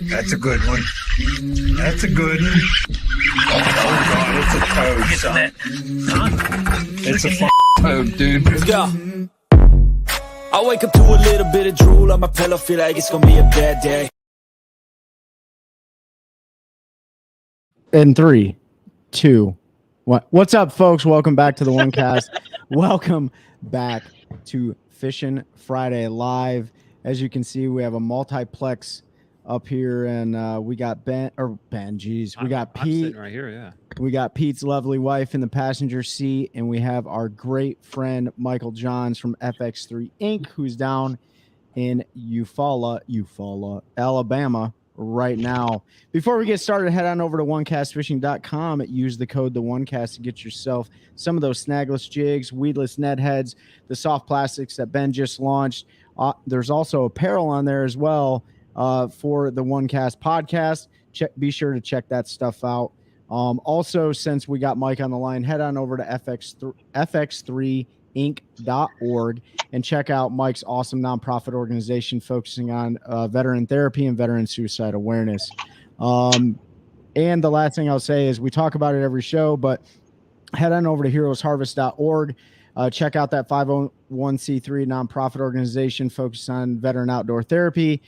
That's a good one. That's a good one. Oh, God, it's a toad, son. It's a toad, dude. Let's go. I wake up to a little bit of drool on my pillow, feel like it's gonna be a bad day. In 3, 2, 1. What's up, folks? Welcome back to the OneCast. Welcome back to Fishing Friday Live. As you can see, we have a multiplex up here, and we got Ben. Geez, we got Pete. I'm sitting right here, yeah. We got Pete's lovely wife in the passenger seat, and we have our great friend Michael Johns from FX3 Inc., who's down in Eufaula, Alabama right now. Before we get started, head on over to onecastfishing.com. Use the code TheOneCast to get yourself some of those snagless jigs, weedless net heads, the soft plastics that Ben just launched. There's also apparel on there as well for the OneCast podcast. Be sure to check that stuff out. Also, since we got Mike on the line, head on over to fx3inc.org and check out Mike's awesome nonprofit organization focusing on veteran therapy and veteran suicide awareness. And the last thing I'll say is we talk about it every show, but head on over to heroesharvest.org. Check out that 501c3 nonprofit organization focused on veteran outdoor therapy,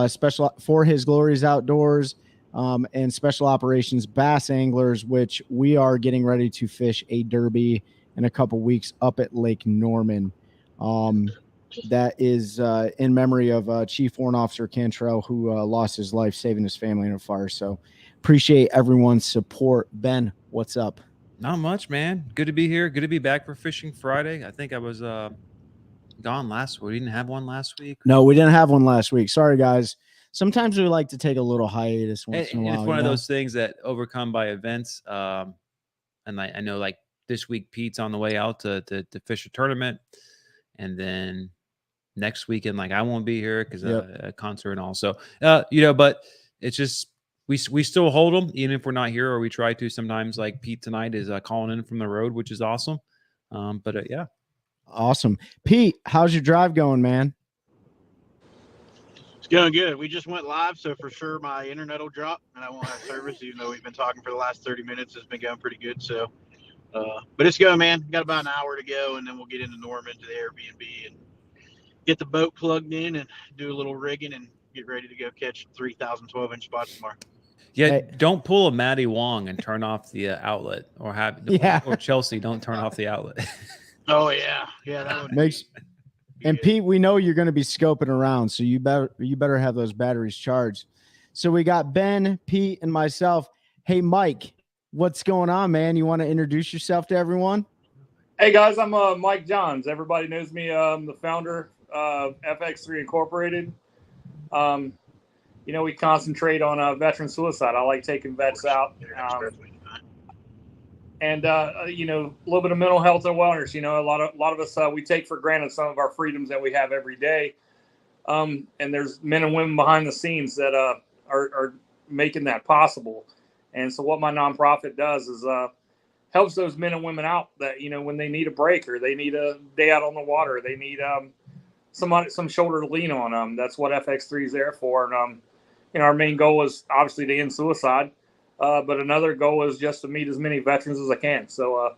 special for His Glories Outdoors, and special operations bass anglers, which we are getting ready to fish a derby in a couple weeks up at Lake Norman. That is in memory of Chief Warrant Officer Cantrell, who lost his life saving his family in a fire. So appreciate everyone's support. Ben, what's up? Not much, man. Good to be here. Good to be back for Fishing Friday. I think I was gone last week. We didn't have one last week. No, we didn't have one last week. Sorry, guys. Sometimes we like to take a little hiatus once in a while. It's one of those things that overcome by events. And I know, like this week, Pete's on the way out to fish a tournament, and then next weekend, like I won't be here because a concert and all. So, but it's just we still hold them even if we're not here, or we try to sometimes. Like Pete tonight is calling in from the road, which is awesome. Yeah, awesome. Pete, how's your drive going, man? Going good. We just went live, so for sure my internet will drop and I won't have service, even though we've been talking for the last 30 minutes. It's been going pretty good. So, but it's going, man. Got about an hour to go, and then we'll get into Norman to the Airbnb and get the boat plugged in and do a little rigging and get ready to go catch 3,000 12-inch spots tomorrow. Yeah, hey. Don't pull a Matty Wong and turn off the outlet, or or Chelsea, don't turn off the outlet. Oh yeah, that would makes. And Pete, we know you're going to be scoping around, so you better have those batteries charged. So we got Ben, Pete, and myself. Hey, Mike, what's going on, man? You want to introduce yourself to everyone? Hey, guys, I'm Mike Johns. Everybody knows me. I'm the founder of FX3 Incorporated. We concentrate on veteran suicide. I like taking vets out. And, a little bit of mental health and wellness. A lot of us, we take for granted some of our freedoms that we have every day. And there's men and women behind the scenes that are making that possible. And so what my nonprofit does is helps those men and women out that, when they need a break or they need a day out on the water, they need some shoulder to lean on. That's what FX3 is there for. And, our main goal is obviously to end suicide. But another goal is just to meet as many veterans as I can. So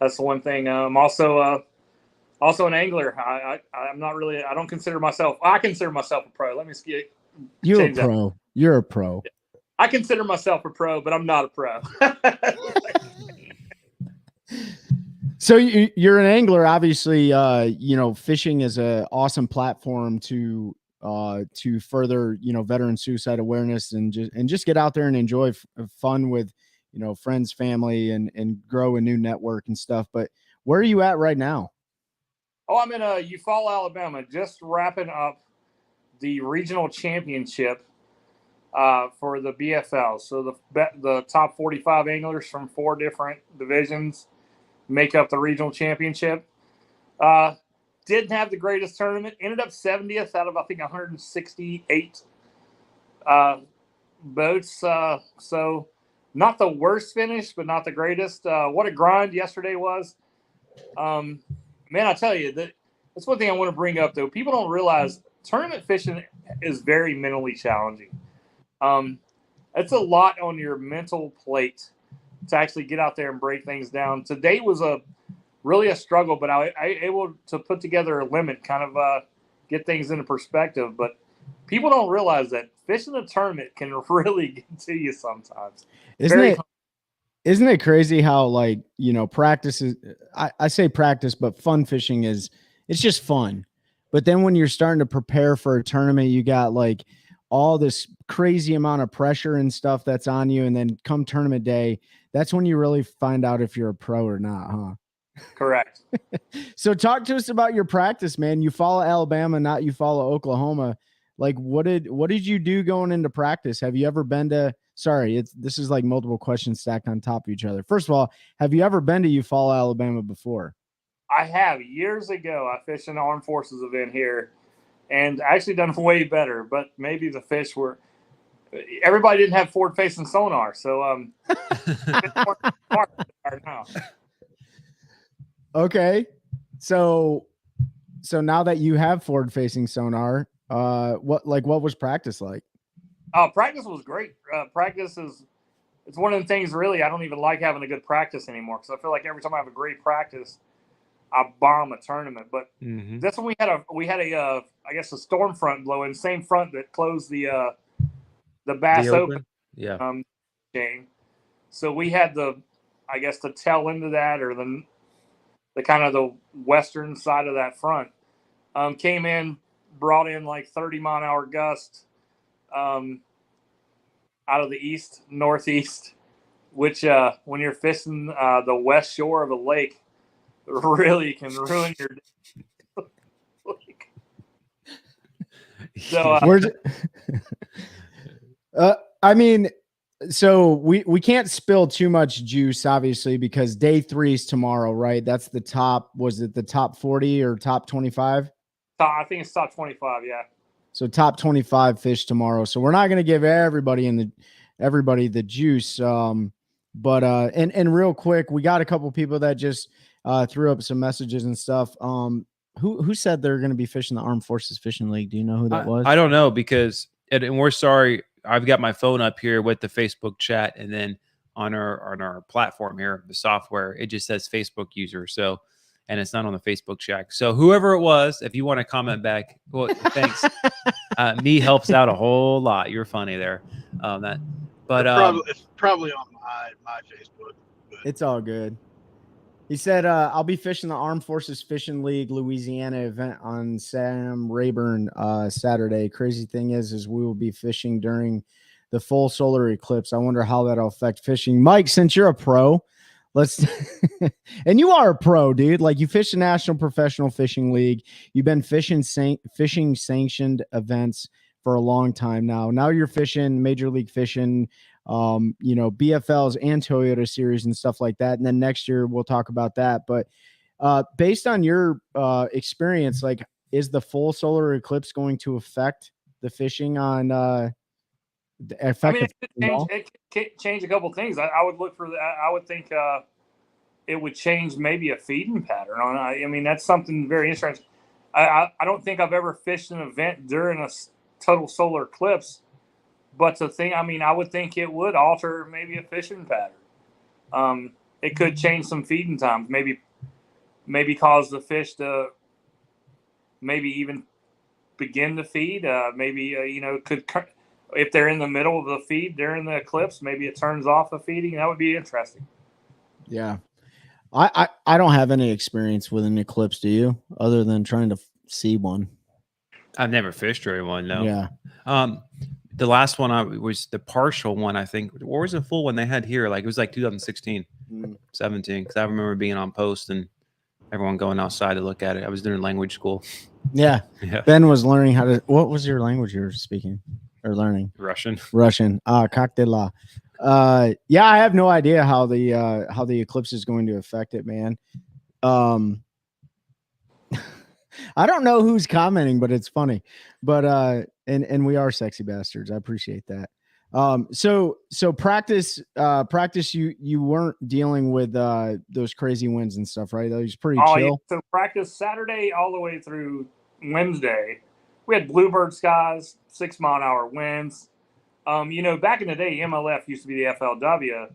that's the one thing. I'm also an angler. I'm not really. I don't consider myself. I consider myself a pro. Let me see. You're a pro. You're a pro. I consider myself a pro, but I'm not a pro. So you're an angler, obviously. Fishing is an awesome platform to further, veteran suicide awareness and just get out there and enjoy fun with, friends, family, and grow a new network and stuff. But where are you at right now? Oh, I'm in Eufaula, Alabama, just wrapping up the regional championship for the BFL. So the top 45 anglers from 4 different divisions make up the regional championship. Didn't have the greatest tournament. Ended up 70th out of, I think, 168 boats. So not the worst finish, but not the greatest. What a grind yesterday was. Man, I tell you, that's one thing I want to bring up, though. People don't realize tournament fishing is very mentally challenging. It's a lot on your mental plate to actually get out there and break things down. Today was really a struggle, but I able to put together a limit, kind of get things into perspective. But people don't realize that fishing a tournament can really get to you sometimes. Isn't it crazy how, like, you know, practice is, I say practice, but fun fishing it's just fun. But then when you're starting to prepare for a tournament, you got like all this crazy amount of pressure and stuff that's on you. And then come tournament day, that's when you really find out if you're a pro or not, huh? Correct. So talk to us about your practice, man. You follow Alabama, not you follow Oklahoma. Like, what did you do going into practice? Have you ever been to, this is like multiple questions stacked on top of each other. First of all, have you ever been to Eufaula, Alabama before? I have. Years ago, I fished an Armed Forces event here and actually done way better, but maybe the fish were, everybody didn't have forward facing sonar. So, now. Okay. So now that you have forward facing sonar, what was practice like? Practice was great. It's one of the things, really, I don't even like having a good practice anymore, because I feel like every time I have a great practice, I bomb a tournament. But that's when we had a I guess a storm front blowing, same front that closed the Bass Open game. So we had the tail end of that, or the kind of the western side of that front, came in, brought in like 30-mile-an-hour gusts out of the east, northeast, which when you're fishing the west shore of a lake, really can ruin your so I mean, so we can't spill too much juice, obviously, because day 3 is tomorrow, right? That's the top. Was it the top 40 or top 25? I think it's top 25. Yeah. So top 25 fish tomorrow. So we're not going to give everybody the juice. But real quick, we got a couple people that just threw up some messages and stuff. Who said they're going to be fishing the Armed Forces Fishing League? Do you know who that was? I don't know, because and we're sorry. I've got my phone up here with the Facebook chat, and then on our platform here, the software, it just says Facebook user. So, and it's not on the Facebook chat. So whoever it was, if you want to comment back, well, thanks. Me helps out a whole lot. You're funny there. It's probably on my Facebook. But. It's all good. He said, I'll be fishing the Armed Forces Fishing League Louisiana event on Sam Rayburn Saturday. Crazy thing is we will be fishing during the full solar eclipse. I wonder how that'll affect fishing. Mike, since you're a pro, and you are a pro, dude. Like, you fish the National Professional Fishing League. You've been fishing sanctioned events for a long time now. Now you're fishing Major League Fishing, BFLs and Toyota Series and stuff like that. And then next year we'll talk about that. But based on your experience, like, is the full solar eclipse going to affect the fishing on it could change a couple things. I would look for that. I would think it would change maybe a feeding pattern on. I mean, that's something very interesting. I don't think I've ever fished an event during a total solar eclipse, but I would think it would alter maybe a fishing pattern. It could change some feeding times, maybe cause the fish to maybe even begin to feed. Could, if they're in the middle of the feed during the eclipse, maybe it turns off the feeding. That would be interesting. Yeah. I don't have any experience with an eclipse. Do you? Other than trying to see one? I've never fished during one. No. Yeah. The last one was the partial one, I think. Or was the full one they had here? Like, it was like 2016, 17. Because I remember being on post and everyone going outside to look at it. I was doing language school. Yeah. Ben was learning how to. What was your language you were speaking or learning? Russian. Coq de la. Yeah, I have no idea how the eclipse is going to affect it, man. I don't know who's commenting, but it's funny. But and we are sexy bastards. I appreciate that. So practice you weren't dealing with those crazy winds and stuff, right? That was pretty chill. Yeah. So practice Saturday all the way through Wednesday. We had bluebird skies, 6-mile-an-hour winds. Back in the day, MLF used to be the FLW,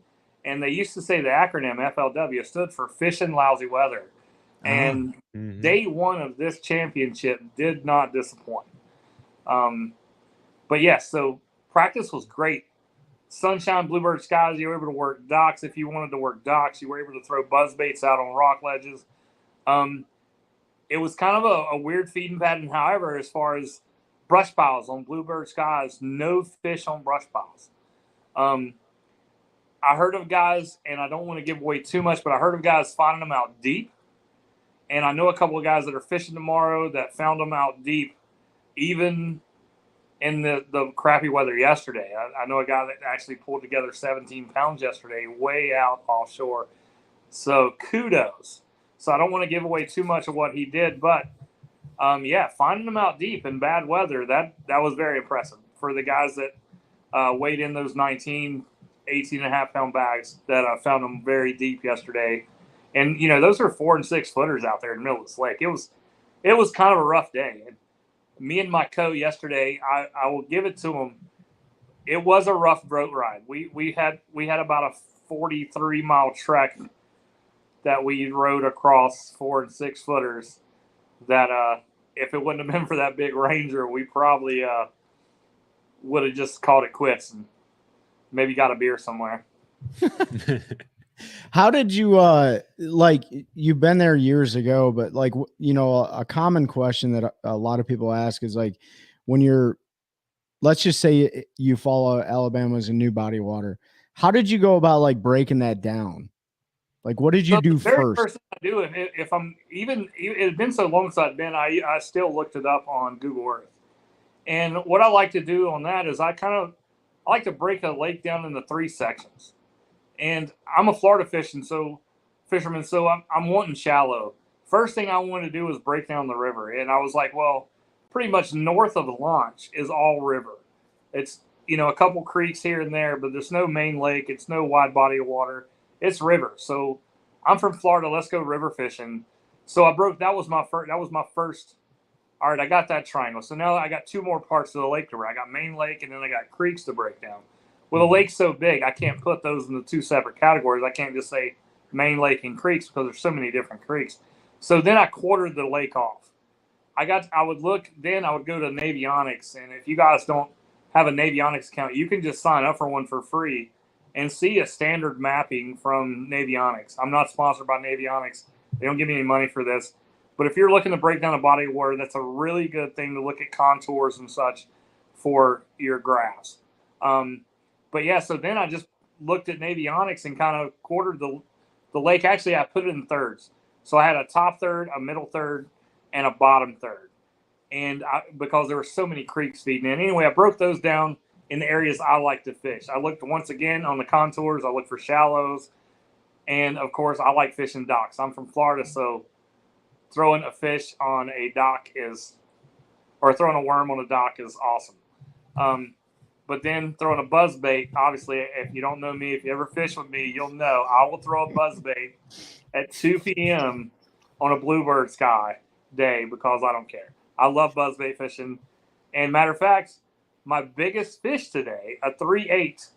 and they used to say the acronym FLW stood for Fishing Lousy Weather. And day one of this championship did not disappoint. But yes, so practice was great. Sunshine, bluebird skies, you were able to work docks if you wanted to work docks. You were able to throw buzz baits out on rock ledges. It was kind of a weird feeding pattern. However, as far as brush piles on bluebird skies, no fish on brush piles. I heard of guys, and I don't want to give away too much, but I heard of guys finding them out deep. And I know a couple of guys that are fishing tomorrow that found them out deep, even in the crappy weather yesterday. I know a guy that actually pulled together 17 pounds yesterday, way out offshore. So kudos. So I don't want to give away too much of what he did, but finding them out deep in bad weather, that was very impressive for the guys that weighed in those 18 and a half pound bags that found them very deep yesterday. And, those are 4 and 6 footers out there in the middle of this lake. It was kind of a rough day. And me and my co yesterday, I will give it to him. It was a rough boat ride. We had about a 43-mile trek that we rode across 4 and 6 footers that if it wouldn't have been for that big Ranger, we probably would have just called it quits and maybe got a beer somewhere. How did you you've been there years ago, but a common question that a lot of people ask is like, when let's just say you follow Alabama's a new body water, how did you go about breaking that down? What did you do first? First thing I do, if I'm even, it had been so long since I'd been, I still looked it up on Google Earth. And what I like to do on that is I like to break a lake down into 3 sections. And I'm a Florida fisherman, so I'm wanting shallow. First thing I wanted to do was break down the river. And I was like, well, pretty much north of the launch is all river. It's, a couple creeks here and there, but there's no main lake. It's no wide body of water. It's river. So I'm from Florida. Let's go river fishing. So that was my first. All right, I got that triangle. So now I got 2 more parts of the lake to break. I got main lake, and then I got creeks to break down. Well, the lake's so big, I can't put those into 2 separate categories. I can't just say main lake and creeks because there's so many different creeks. So then I quartered the lake off. I would go to Navionics, and if you guys don't have a Navionics account, you can just sign up for one for free and see a standard mapping from Navionics. I'm not sponsored by Navionics. They don't give me any money for this. But if you're looking to break down a body of water, that's a really good thing to look at contours and such for your graphs. But yeah, so then I just looked at Navionics and kind of quartered the lake. Actually, I put it in thirds. So I had a top third, a middle third, and a bottom third. And because there were so many creeks feeding in. Anyway, I broke those down in the areas I like to fish. I looked once again on the contours. I looked for shallows. And, of course, I like fishing docks. I'm from Florida, so throwing a fish on a dock throwing a worm on a dock is awesome. But then throwing a buzz bait, obviously, if you don't know me, if you ever fish with me, you'll know I will throw a buzz bait at 2 p.m. on a bluebird sky day because I don't care. I love buzz bait fishing. And matter of fact, my biggest fish today, a 3/8,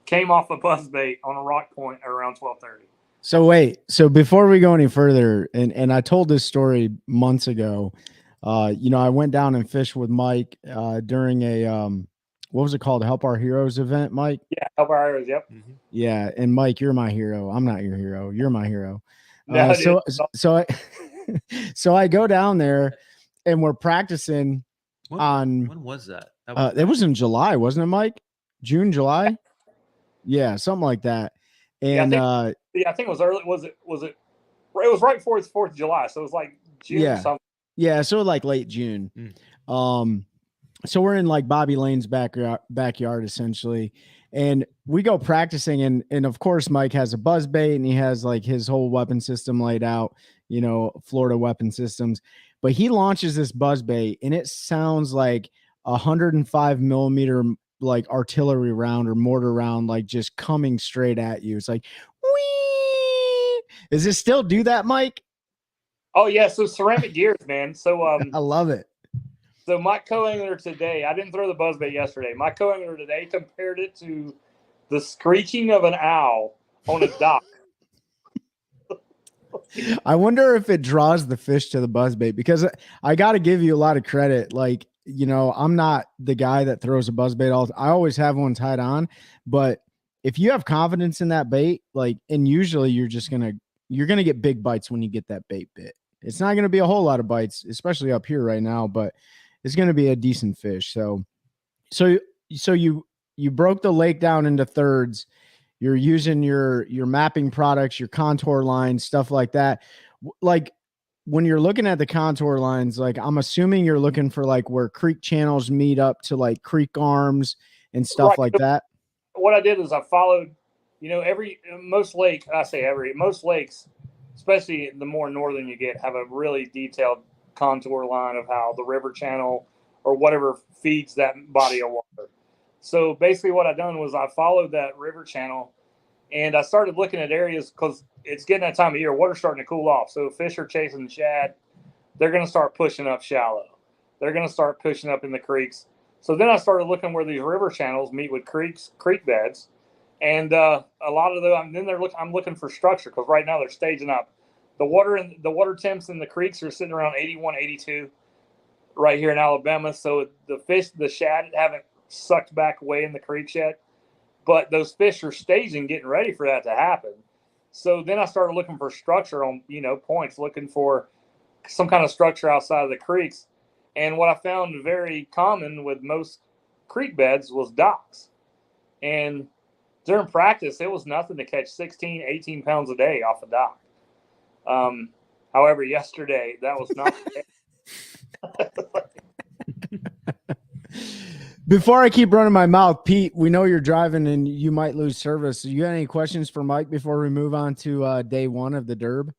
came off a buzz bait on a rock point at around 12:30. So wait, so before we go any further, and I told this story months ago, I went down and fished with Mike during a what was it called? Help Our Heroes event, Mike? Yeah, Help Our Heroes, yep. Mm-hmm. Yeah, and Mike, you're my hero. I'm not your hero. You're my hero. No, so I go down there and we're practicing when was that? It was in July, wasn't it, Mike? June, July? Yeah, something like that. And I think it was early. Was it? It was right before the 4th of July, so it was like June or something. Yeah, so late June. So we're in Bobby Lane's backyard essentially, and we go practicing, and of course Mike has a buzz bait and he has his whole weapon system laid out, Florida weapon systems, but he launches this buzz bait and it sounds like 105 millimeter artillery round or mortar round, just coming straight at you. It's like, whee! Does it still do that, Mike? Oh yeah, so ceramic gears, man. So I love it. So my co-angler today, I didn't throw the buzzbait yesterday. My co-angler today compared it to the screeching of an owl on a dock. I wonder if it draws the fish to the buzzbait, because I got to give you a lot of credit. Like, you know, I'm not the guy that throws a buzzbait. I always have one tied on, but if you have confidence in that bait, like, and usually you're going to get big bites when you get that bait bit. It's not going to be a whole lot of bites, especially up here right now, but it's going to be a decent fish. So you broke the lake down into thirds. You're using your mapping products, your contour lines, stuff like that. Like, when you're looking at the contour lines, like, I'm assuming you're looking for like where creek channels meet up to like creek arms and stuff Right. like that. What I did is I followed, you know, most lakes, especially the more northern you get, have a really detailed contour line of how the river channel or whatever feeds that body of water. So basically what I done was I followed that river channel, and I started looking at areas, because it's getting that time of year, water's starting to cool off. So fish are chasing shad. They're going to start pushing up shallow. They're going to start pushing up in the creeks. So then I started looking where these river channels meet with creek beds. And a lot of them, I'm looking for structure, because right now they're staging up. The water temps in the creeks are sitting around 81, 82 right here in Alabama. So the shad haven't sucked back away in the creeks yet, but those fish are staging, getting ready for that to happen. So then I started looking for structure on, you know, points, looking for some kind of structure outside of the creeks. And what I found very common with most creek beds was docks. And during practice, it was nothing to catch 16, 18 pounds a day off a dock. However, yesterday, that was not Before I keep running my mouth, Pete, we know you're driving and you might lose service. So you got any questions for Mike before we move on to day one of the derb?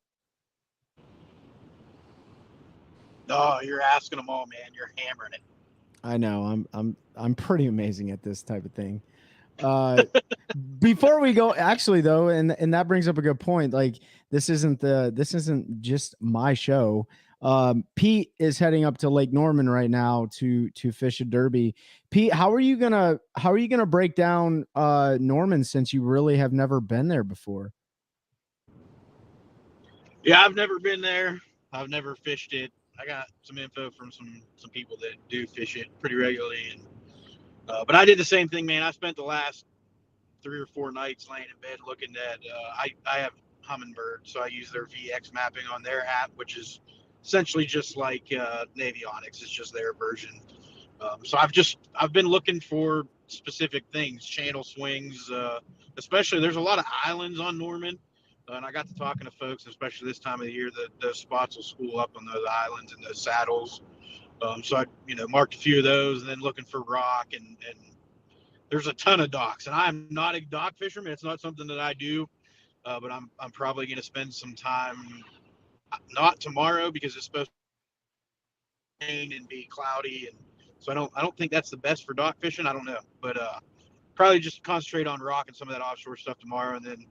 Oh, you're asking them all, man. You're hammering it. I know. I'm pretty amazing at this type of thing. Before we go, actually though, and that brings up a good point. Like, this isn't just my show. Pete is heading up to Lake Norman right now to fish a derby. Pete, how are you gonna break down Norman, since you really have never been there before? Yeah, I've never been there. I've never fished it. I got some info from some people that do fish it pretty regularly, and but I did the same thing, man. I spent the last 3 or 4 nights laying in bed looking at. I have Humminbird, so I use their VX mapping on their app, which is essentially just like Navionics. It's just their version. So I've been looking for specific things, channel swings, especially there's a lot of islands on Norman. And I got to talking to folks, especially this time of the year, that those spots will spool up on those islands and those saddles. So I, marked a few of those, and then looking for rock, and there's a ton of docks. And I'm not a dock fisherman. It's not something that I do, but I'm probably going to spend some time, not tomorrow because it's supposed to rain and be cloudy, and so I don't think that's the best for dock fishing. I don't know, but probably just concentrate on rock and some of that offshore stuff tomorrow, and then.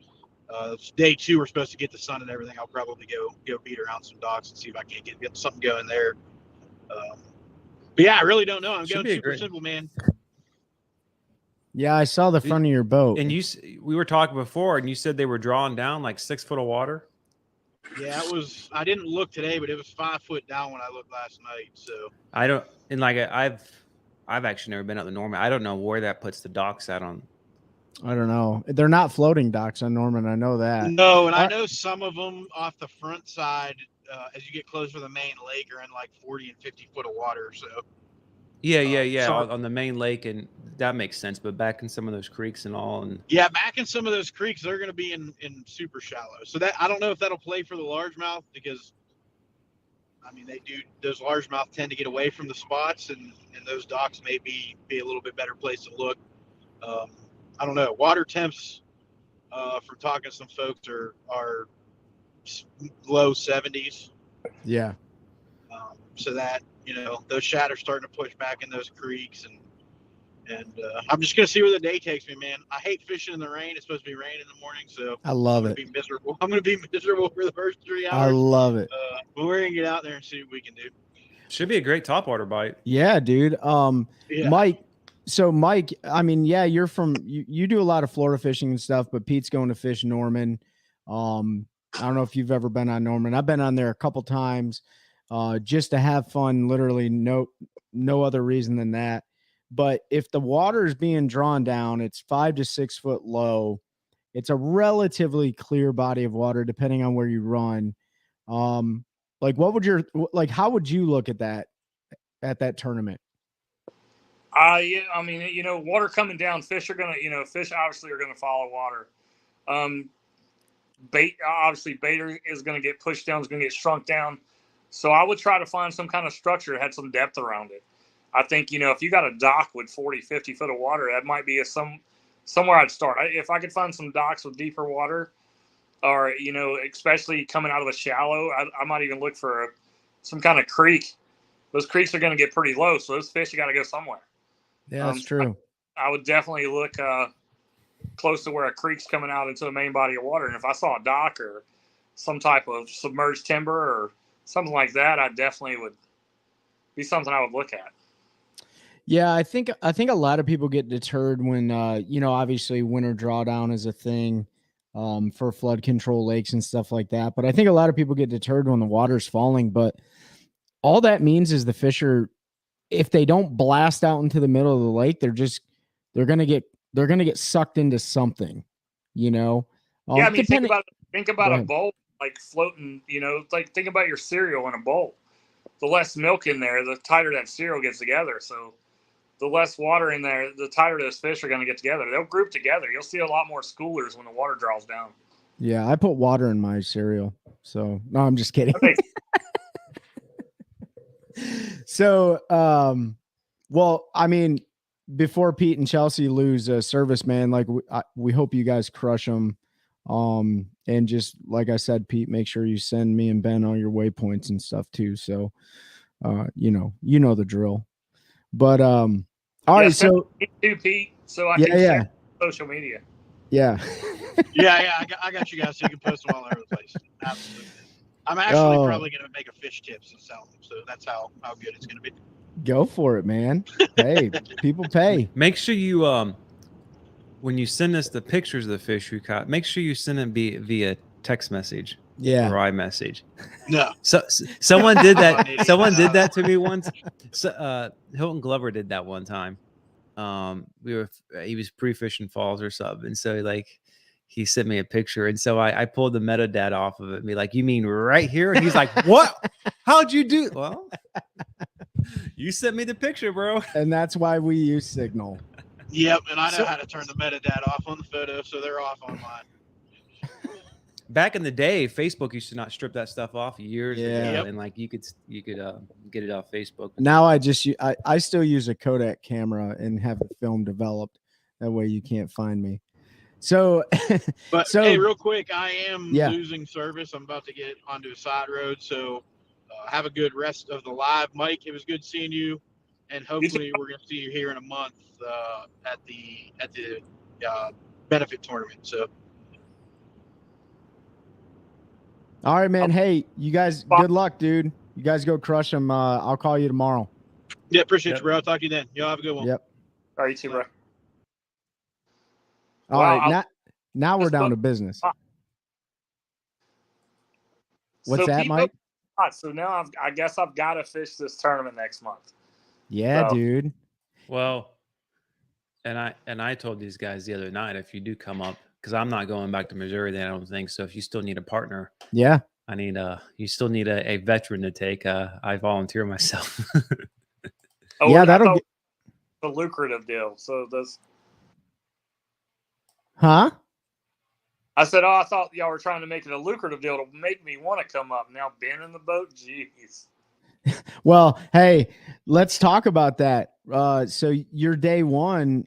Day 2, we're supposed to get the sun and everything. I'll probably go beat around some docks and see if I can't get something going there. But yeah, I really don't know. I'm going super simple, man. Yeah, I saw the front of your boat. And we were talking before, and you said they were drawing down like 6 foot of water. Yeah, it was. I didn't look today, but it was 5 foot down when I looked last night. So I've actually never been up to Norman. I don't know where that puts the docks at on. I don't know. They're not floating docks on Norman. I know that. No, and I know some of them off the front side, as you get closer to the main lake, are in like 40 and 50 foot of water. So. Yeah. On the main lake, and that makes sense. But back in some of those creeks and all, and yeah, back in some of those creeks, they're going to be in super shallow. So that I don't know if that'll play for the largemouth, because I mean those largemouth tend to get away from the spots, and those docks may be a little bit better place to look. I don't know. Water temps, from talking to some folks, are low 70s. Yeah. So that, those shad are starting to push back in those creeks, and I'm just gonna see where the day takes me, man. I hate fishing in the rain. It's supposed to be rain in the morning, so I love it. Be miserable. I'm gonna be miserable for the first 3 hours. I love it. But we're gonna get out there and see what we can do. Should be a great topwater bite. Yeah, dude. Yeah. Mike. So Mike, I mean, yeah, you're from you do a lot of Florida fishing and stuff, but Pete's going to fish Norman. I don't know if you've ever been on Norman. I've been on there a couple times, just to have fun. Literally, no other reason than that. But if the water is being drawn down, it's 5 to 6 foot low. It's a relatively clear body of water, depending on where you run. Like, how would you look at that tournament? Yeah, I mean, water coming down, fish obviously are gonna follow water. Bait is gonna get pushed down, is gonna get shrunk down. So I would try to find some kind of structure that had some depth around it. I think, if you got a dock with 40, 50 foot of water, that might be somewhere I'd start. If I could find some docks with deeper water, or, especially coming out of a shallow, I might even look for some kind of creek. Those creeks are going to get pretty low, so those fish, you got to go somewhere. Yeah, that's true. I would definitely look close to where a creek's coming out into the main body of water. And if I saw a dock or some type of submerged timber or something like that, I definitely would be something I would look at. Yeah, I think a lot of people get deterred when obviously winter drawdown is a thing for flood control lakes and stuff like that. But I think a lot of people get deterred when the water's falling. But all that means is the fish are, if they don't blast out into the middle of the lake, they're gonna get sucked into something, Yeah, I mean, think about a bowl like floating. Like think about your cereal in a bowl. The less milk in there, the tighter that cereal gets together. So the less water in there, the tighter those fish are going to get together. They'll group together. You'll see a lot more schoolers when the water draws down. Yeah, I put water in my cereal. So no, I'm just kidding. So, well, I mean, before Pete and Chelsea lose a service, man, like we hope you guys crush them. And just like I said, Pete, make sure you send me and Ben all your waypoints and stuff too. So, you know the drill. But all right, so me too, Pete. So I can share social media. Yeah. yeah, I got you guys, so you can post them all over the place. Absolutely. I'm actually probably going to make a fish tips and sell them, so that's how good it's going to be. Go for it, man. Hey, people pay. Make sure you when you send us the pictures of the fish we caught, make sure you send them via text message. Yeah. Or iMessage. No. So someone did that. Someone did that to me once. So Hilton Glover did that one time. He was pre-fishing falls or something, and so he sent me a picture, and so I pulled the metadata off of it and be like, "You mean right here?" And he's like, "What? How'd you do?" Well, you sent me the picture, bro. And that's why we use Signal. Yep, and I know how to turn the metadata off on the photo, so they're off online. Back in the day, Facebook used to not strip that stuff off years ago, Yep. and you could get it off Facebook. Now I still use a Kodak camera and have the film developed. That way you can't find me. So, but hey, real quick, I am losing service. I'm about to get onto a side road, so have a good rest of the live, Mike. It was good seeing you, and hopefully we're going to see you here in a month at the benefit tournament. So. All right, man. Hey, you guys, good luck, dude. You guys go crush them. I'll call you tomorrow. Yeah, appreciate you, bro. I'll talk to you then. Y'all have a good one. Yep. All right, you too, bro. All right, now we're down to business. What's that, Mike? So now I guess I've got to fish this tournament next month. Yeah, dude. Well, and I told these guys the other night, if you do come up, because I'm not going back to Missouri then, I don't think. So if you still need a partner, yeah, you still need a veteran to take. I volunteer myself. That'll be a lucrative deal. So this, huh? I said, I thought y'all were trying to make it a lucrative deal to make me want to come up. Now Ben in the boat, jeez. Well, hey, let's talk about that. So your day one,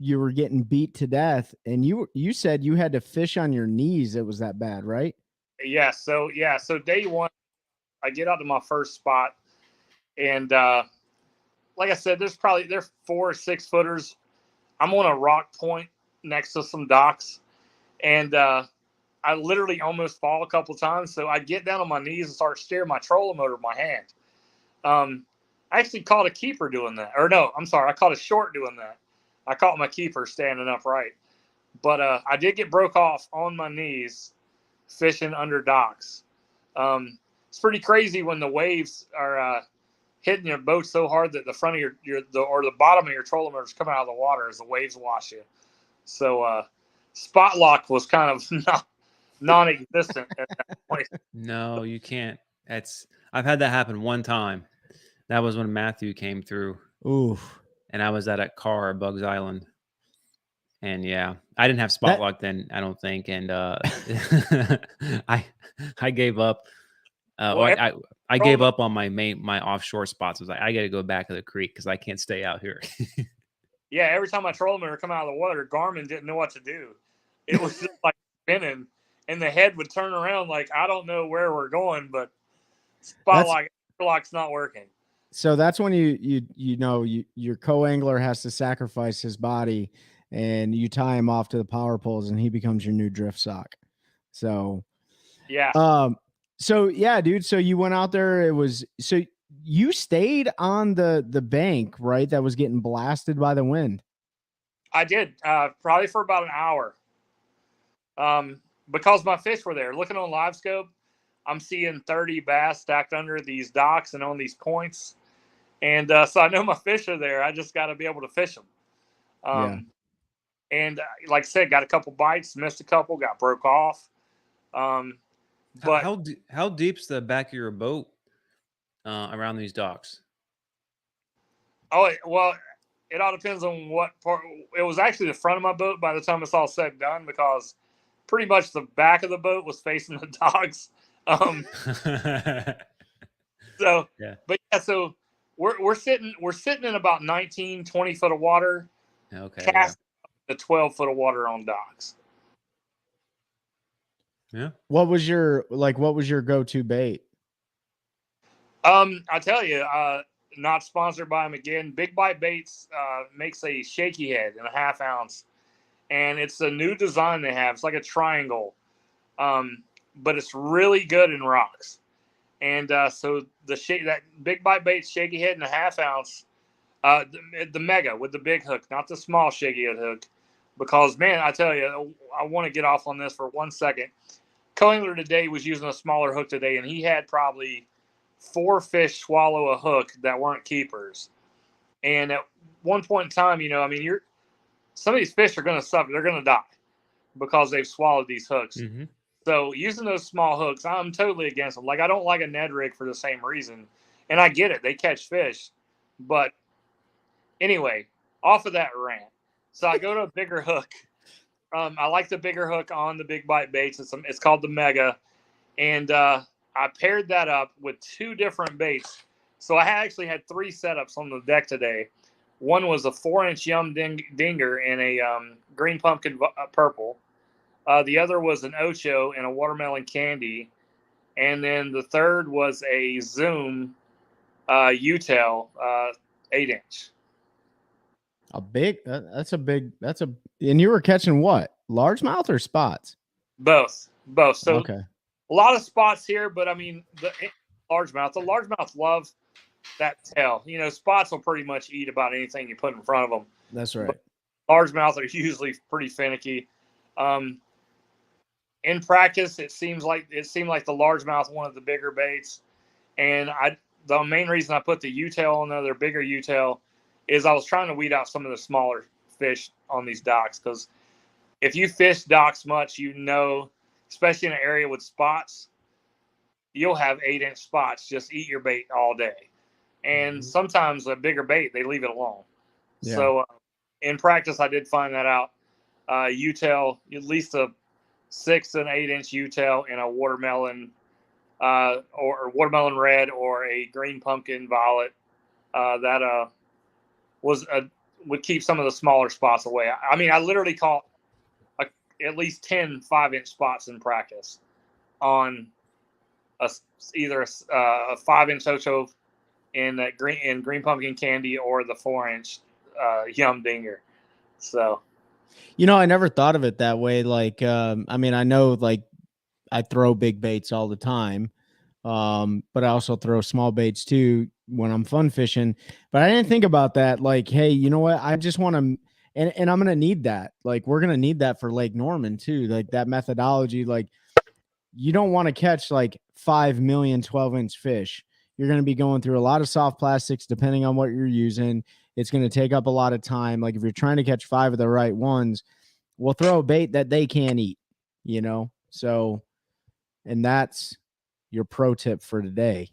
you were getting beat to death, and you said you had to fish on your knees. It was that bad, right? Yeah. So day one, I get out to my first spot, and like I said, there's 4 or 6 footers. I'm on a rock point next to some docks, and I literally almost fall a couple times. So I get down on my knees and start steering my trolling motor with my hand. I actually caught a keeper doing that. Or no, I'm sorry, I caught a short doing that. I caught my keeper standing upright. But I did get broke off on my knees fishing under docks. It's pretty crazy when the waves are hitting your boat so hard that the front of the bottom of your trolling motor is coming out of the water as the waves wash you. So spot lock was kind of non-existent at that point. No, you can't. I've had that happen one time. That was when Matthew came through. Ooh. And I was at a car at Bugs Island. And yeah, I didn't have spot lock then, I don't think. And I gave up. I gave up on my offshore spots. I was like, I got to go back to the creek because I can't stay out here. Yeah, every time my trolling motor come out of the water, Garmin didn't know what to do. It was just like spinning, and the head would turn around like, I don't know where we're going, but spot lock's not working. So that's when your co-angler has to sacrifice his body, and you tie him off to the power poles, and he becomes your new drift sock. So yeah. So yeah, dude. So you went out there. You stayed on the bank, right? That was getting blasted by the wind. I did, probably for about an hour. Because my fish were there. Looking on LiveScope, I'm seeing 30 bass stacked under these docks and on these points. And so I know my fish are there. I just got to be able to fish them. And like I said, got a couple bites, missed a couple, got broke off. But how deep's the back of your boat around these docks? Oh, well, it all depends on what part. It was actually the front of my boat by the time it's all said and done, because pretty much the back of the boat was facing the docks. So, yeah. But yeah, so we're sitting in about 19, 20 foot of water. Okay. Cast the 12 foot of water on docks. Yeah. What was your go-to bait? I tell you, not sponsored by them again. Big Bite Baits makes a shaky head in a 1/2 ounce, and it's a new design they have. It's like a triangle, but it's really good in rocks. And so that Big Bite Baits shaky head in a 1/2 ounce, the mega with the big hook, not the small shaky head hook, because man, I tell you, I want to get off on this for 1 second. Co-angler today was using a smaller hook today, and he had probably 4 fish swallow a hook that weren't keepers. And at one point in time, some of these fish are going to suffer. They're going to die because they've swallowed these hooks. Mm-hmm. So using those small hooks, I'm totally against them. Like, I don't like a Ned rig for the same reason. And I get it. They catch fish. But anyway, off of that rant. So I go to a bigger hook. I like the bigger hook on the Big Bite Baits. It's called the Mega. And I paired that up with 2 different baits. So I actually had 3 setups on the deck today. One was a 4-inch Yum Dinger in a green pumpkin purple. The other was an Ocho and a watermelon candy. And then the third was a Zoom U-tail 8-inch. And you were catching what? Largemouth or spots? Both. So okay. A lot of spots here, but I mean, the largemouth love that tail. Spots will pretty much eat about anything you put in front of them. That's right. But largemouth are usually pretty finicky. In practice, it seemed like the largemouth one of the bigger baits, and the main reason I put the U-tail on there, their bigger U-tail, is I was trying to weed out some of the smaller fish on these docks, because if you fish docks much, especially in an area with spots, you'll have 8-inch spots just eat your bait all day. And sometimes a bigger bait, they leave it alone. Yeah. So in practice, I did find that out. U-tail, at least a 6 and 8-inch U-tail in a watermelon or watermelon red or a green pumpkin violet that would keep some of the smaller spots away. I mean, I literally caught at least 10 5-inch spots in practice on either a 5-inch Ocho in green pumpkin candy or the 4-inch Yum Dinger. So, I never thought of it that way. Like, I mean, I know, like, I throw big baits all the time, But I also throw small baits too when I'm fun fishing. But I didn't think about that. Like, hey, you know what? I just want to, and I'm gonna need that. Like, we're gonna need that for Lake Norman too. Like that methodology. Like, you don't want to catch like 5 million 12-inch fish. You're going to be going through a lot of soft plastics depending on what you're using. It's going to take up a lot of time. Like if you're trying to catch 5 of the right ones, we'll throw a bait that they can't eat, you know? So, and that's your pro tip for today.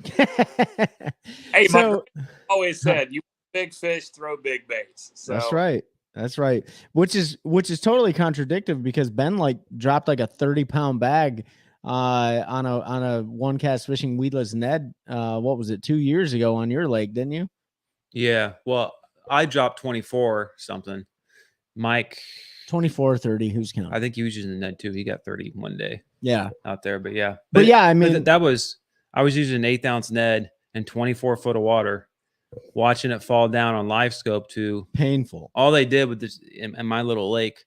Hey, so, always said, you big fish, throw big baits. So. That's right. That's right. Which is totally contradictory because Ben like dropped like a 30-pound bag on a one cast fishing weedless Ned. What was it, 2 years ago on your lake, didn't you? Yeah. Well, I dropped 24 something. Mike 24, 30. Who's counting? I think he was using the Ned too. He got 30 one day. Yeah. Out there, but yeah. But yeah, I mean I was using an 1/8 ounce Ned and 24 foot of water, watching it fall down on live scope to painful. All they did with this in my little lake,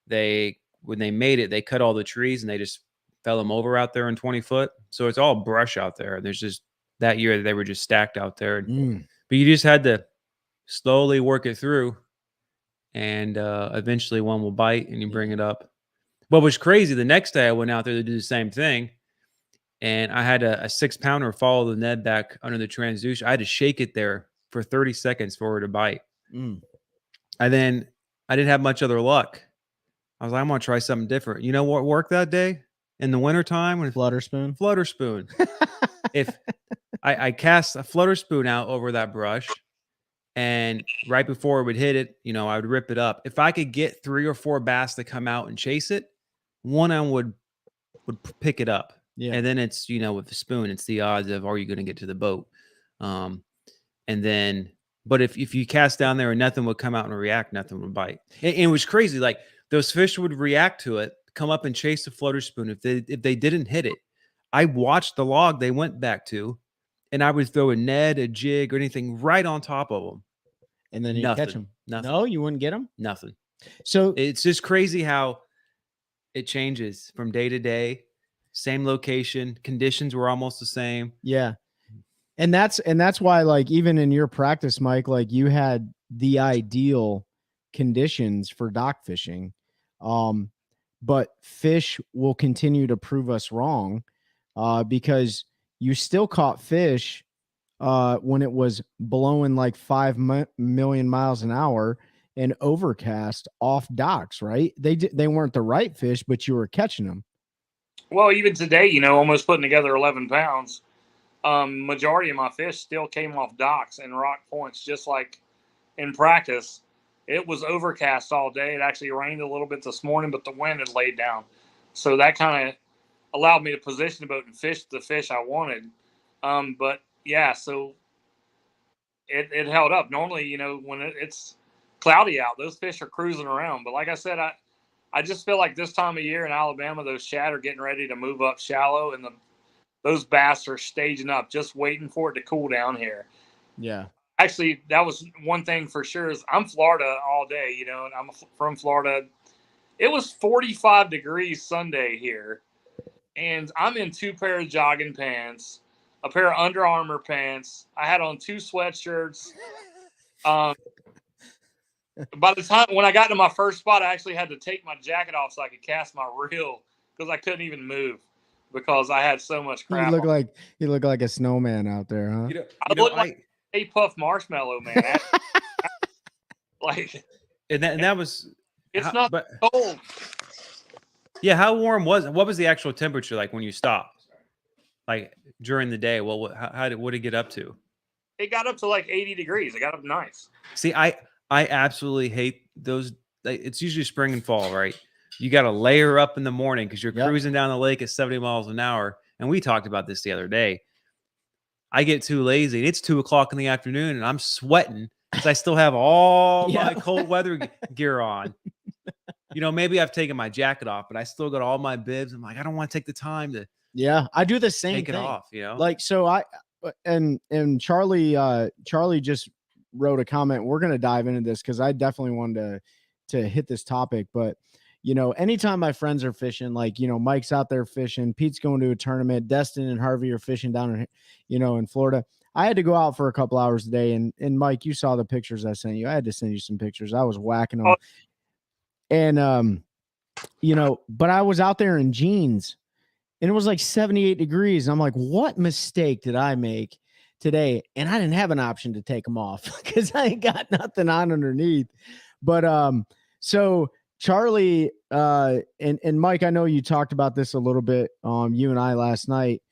when they made it, they cut all the trees and they just fell them over out there in 20 foot. So it's all brush out there. There's just that year they were just stacked out there. But you just had to slowly work it through, and eventually one will bite and you bring it up. What was crazy, the next day I went out there to do the same thing, and I had a 6-pounder follow the Ned back under the transducer. I had to shake it there for 30 seconds for her to bite. And then I didn't have much other luck. I was like, I'm going to try something different. You know what worked that day in the wintertime? Flutter spoon. If I cast a flutter spoon out over that brush, and right before it would hit it, you know, I would rip it up. If I could get 3 or 4 bass to come out and chase it, one of them would pick it up. Yeah. And then it's, you know, with the spoon, it's the odds of, are you going to get to the boat? And then, but if you cast down there and nothing would come out and react, nothing would bite. And it was crazy. Like those fish would react to it, come up and chase the flutter spoon. If they didn't hit it, I watched the log they went back to, and I would throw a Ned, a jig, or anything right on top of them. And then you catch them. Nothing. No, you wouldn't get them? Nothing. So it's just crazy how it changes from day to day. Same location, conditions were almost the same. Yeah. And that's why, like, even in your practice, Mike, like you had the ideal conditions for dock fishing. But fish will continue to prove us wrong because you still caught fish when it was blowing like 5 million miles an hour and overcast off docks, right? They weren't the right fish, but you were catching them. Well, even today, you know, almost putting together 11 pounds, majority of my fish still came off docks and rock points, just like in practice. It was overcast all day. It actually rained a little bit this morning, but the wind had laid down. So that kind of allowed me to position the boat and fish the fish I wanted. But yeah, so it held up. Normally, you know, when it's cloudy out, those fish are cruising around. But like I said, I just feel like this time of year in Alabama, those shad are getting ready to move up shallow, and those bass are staging up, just waiting for it to cool down here. Yeah. Actually, that was one thing for sure. Is I'm Florida all day, you know, and I'm from Florida. It was 45 degrees Sunday here, and I'm in 2 pair of jogging pants, a pair of Under Armour pants. I had on 2 sweatshirts. By the time when I got to my first spot, I actually had to take my jacket off so I could cast my reel because I couldn't even move because I had so much crap. You look like a snowman out there, huh? I look like a Puff Marshmallow Man. that was. It's not cold. Yeah, how warm was it? What was the actual temperature like when you stopped? Like during the day, what did it get up to? It got up to like 80 degrees. It got up nice. See, I absolutely hate those. It's usually spring and fall, right? You got to layer up in the morning because you're cruising down the lake at 70 miles an hour. And we talked about this the other day. I get too lazy. It's 2:00 in the afternoon and I'm sweating because I still have all my cold weather gear on. You know, maybe I've taken my jacket off, but I still got all my bibs. I'm like, I don't want to take the time to. Yeah, I do the same thing. Take it off, you know? Like, so and Charlie just wrote a comment. We're going to dive into this because I definitely wanted to hit this topic. But, you know, anytime my friends are fishing, like, you know, Mike's out there fishing, Pete's going to a tournament, Destin and Harvey are fishing down in, you know, in Florida. I had to go out for a couple hours a day. And Mike, you saw the pictures I sent you. I had to send you some pictures. I was whacking them. Oh. And, you know, but I was out there in jeans and it was like 78 degrees. I'm like, what mistake did I make today? And I didn't have an option to take them off because I ain't got nothing on underneath. But, so Charlie, and Mike, I know you talked about this a little bit, you and I last night.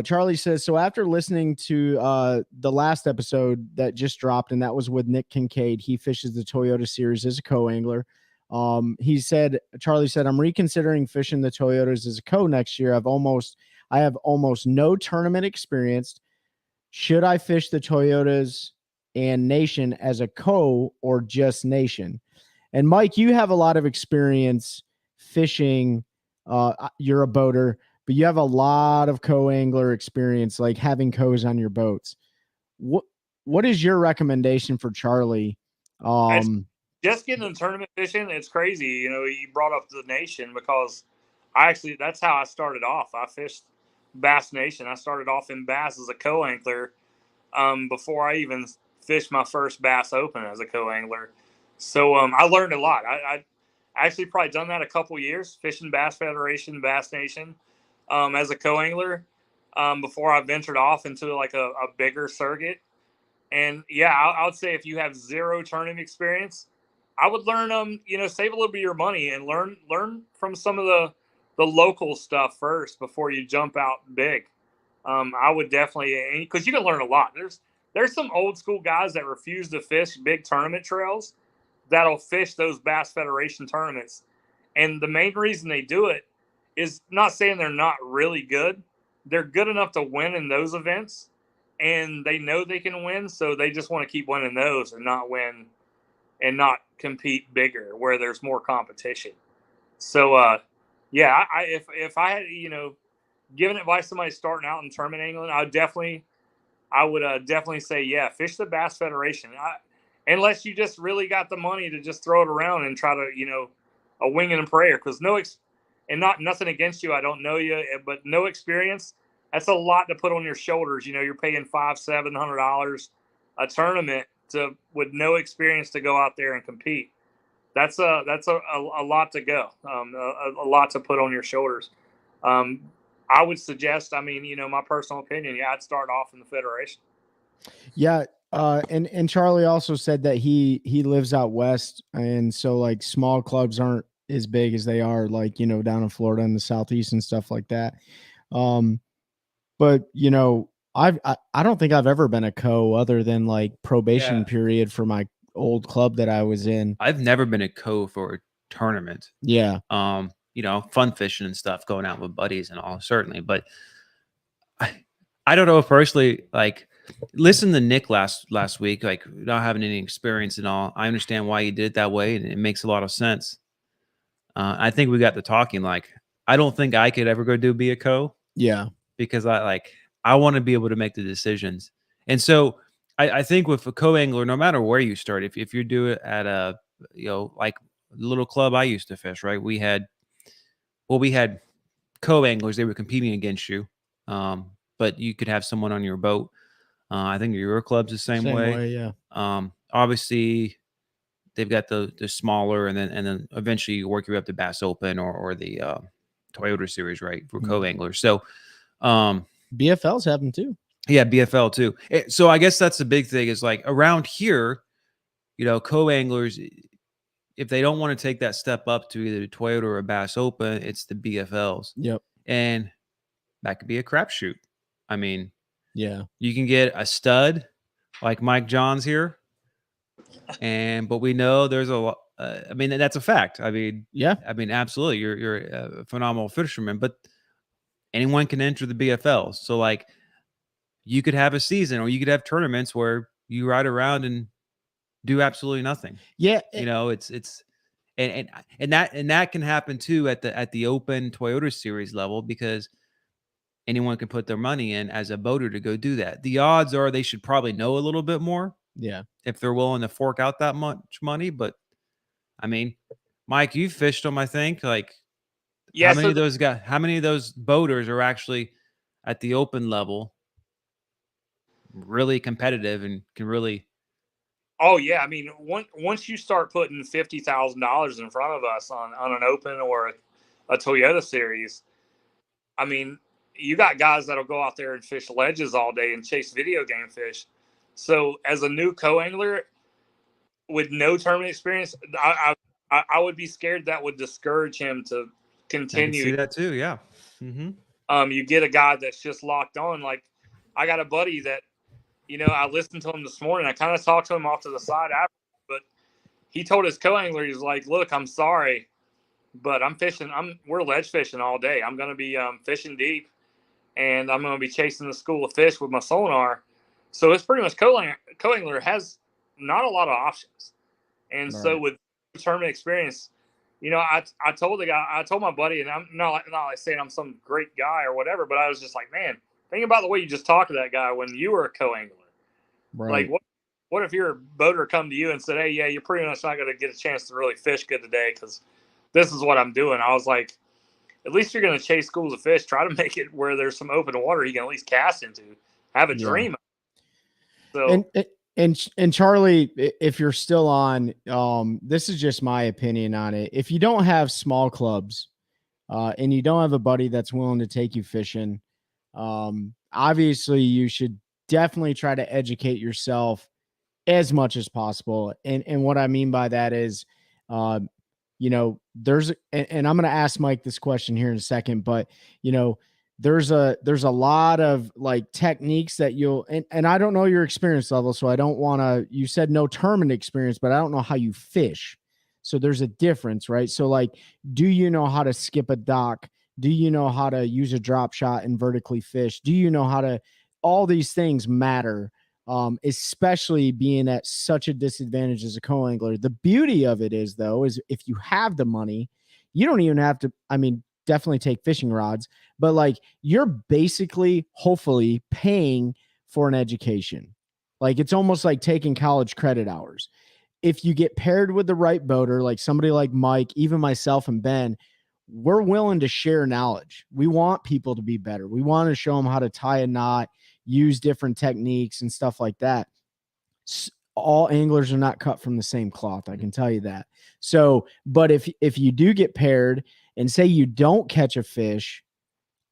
Charlie says, so after listening to the last episode that just dropped, and that was with Nick Kincaid, he fishes the Toyota Series as a co-angler. Charlie said, I'm reconsidering fishing the Toyotas as a co next year. I have almost no tournament experience. Should I fish the Toyotas and Nation as a co or just Nation? And Mike, you have a lot of experience fishing. You're a boater, but you have a lot of co-angler experience, like having co's on your boats. What is your recommendation for Charlie? Just getting in tournament fishing, it's crazy. You know, you brought up the Nation because that's how I started off. I fished Bass Nation. I started off in Bass as a co-angler before I even fished my first Bass Open as a co-angler. So I learned a lot. I actually probably done that a couple years, fishing Bass Federation, Bass Nation as a co-angler before I ventured off into like a bigger circuit. And yeah, I would say if you have zero tournament experience, I would learn, you know, save a little bit of your money and learn from some of the local stuff first before you jump out big. I would definitely, because you can learn a lot. There's some old school guys that refuse to fish big tournament trails that'll fish those Bass Federation tournaments. And the main reason they do it is not saying they're not really good. They're good enough to win in those events, and they know they can win, so they just want to keep winning those and not win and not compete bigger where there's more competition. So, yeah, if I had, you know, given advice to somebody starting out in tournament angling, I would definitely say, yeah, fish the Bass Federation. Unless you just really got the money to just throw it around and try to, you know, a wing and a prayer. Because nothing against you, I don't know you, but no experience, that's a lot to put on your shoulders. You know, you're paying $500-$700 a tournament with no experience to go out there and compete. That's a lot to go, a lot to put on your shoulders. I would suggest, I mean, you know, my personal opinion, yeah, I'd start off in the Federation. Yeah. And Charlie also said that he lives out west, and so like small clubs aren't as big as they are, like, you know, down in Florida and the Southeast and stuff like that. But you know, I don't think I've ever been a co other than like probation period for my old club that I was in. I've never been a co for a tournament. Yeah. You know, fun fishing and stuff, going out with buddies and all, certainly. But I don't know personally, like, listen to Nick last week, like not having any experience and all. I understand why he did it that way, and it makes a lot of sense. I think we got to talking, like, I don't think I could ever be a co. Yeah. Because I want to be able to make the decisions. And so I think with a co-angler, no matter where you start, if you do it at a, you know, like little club I used to fish, right? We had co-anglers, they were competing against you. But you could have someone on your boat. I think your club's the same way. Yeah. Obviously they've got the smaller, and then eventually you work your way up to Bass Open or the Toyota Series, right? For co-anglers. So BFLs have them too. Yeah, BFL too. So I guess that's the big thing is, like, around here, you know, co-anglers, if they don't want to take that step up to either Toyota or a Bass Open, it's the BFLs. Yep. And that could be a crapshoot. I mean, yeah, you can get a stud like Mike Johns here, but we know there's a lot. I mean, that's a fact. I mean, yeah. I mean, absolutely, you're a phenomenal fisherman, but anyone can enter the BFLs. So, like, you could have a season, or you could have tournaments where you ride around and do absolutely nothing. Yeah, you know, it's and that can happen too at the Open Toyota Series level, because anyone can put their money in as a boater to go do that. The odds are they should probably know a little bit more. Yeah, if they're willing to fork out that much money. But I mean, Mike, you fished them, I think. Like, Yeah. how many of those guys? How many of those boaters are actually at the open level, really competitive and can really? Oh yeah, I mean, once you start putting $50,000 in front of us on an Open or a Toyota Series, I mean, you got guys that'll go out there and fish ledges all day and chase video game fish. So as a new co-angler with no tournament experience, I would be scared that would discourage him to I can continue. see that too. Yeah. Mm-hmm. You get a guy that's just locked on. Like I got a buddy that, I listened to him this morning. I kind of talked to him off to the side after, but he told his co-angler, he's like, "Look, I'm sorry, but I'm fishing. We're ledge fishing all day. I'm going to be fishing deep, and I'm going to be chasing the school of fish with my sonar." So it's pretty much co-angler has not a lot of options, and so with tournament experience, I told the guy, I told my buddy, and I'm not like saying I'm some great guy or whatever, but I was just like, man, think about the way you just talked to that guy when you were a co-angler. Right. Like, what if your boater come to you and said, "Hey, yeah, you're pretty much not going to get a chance to really fish good today because this is what I'm doing." I was like, at least you're going to chase schools of fish. Try to make it where there's some open water you can at least cast into. Have a dream. So and Charlie, if you're still on, this is just my opinion on it. If you don't have small clubs, and you don't have a buddy that's willing to take you fishing, obviously you should definitely try to educate yourself as much as possible. And what I mean by that is, there's, and I'm going to ask Mike this question here in a second, but there's a lot of like techniques that you'll, and I don't know your experience level. So I don't want to, you said no tournament experience, but I don't know how you fish. So there's a difference, right? So like, do you know how to skip a dock? Do you know how to use a drop shot and vertically fish? Do you know how to, all these things matter, especially being at such a disadvantage as a co-angler. The beauty of it is though, is if you have the money, you don't even have to, definitely take fishing rods, but like you're basically hopefully paying for an education. Like it's almost like taking college credit hours. If you get paired with the right boater, like somebody like Mike, even myself and Ben, we're willing to share knowledge. We want people to be better. We want to show them how to tie a knot, use different techniques and stuff like that. All anglers are not cut from the same cloth. I can tell you that. So, but if you do get paired and say you don't catch a fish,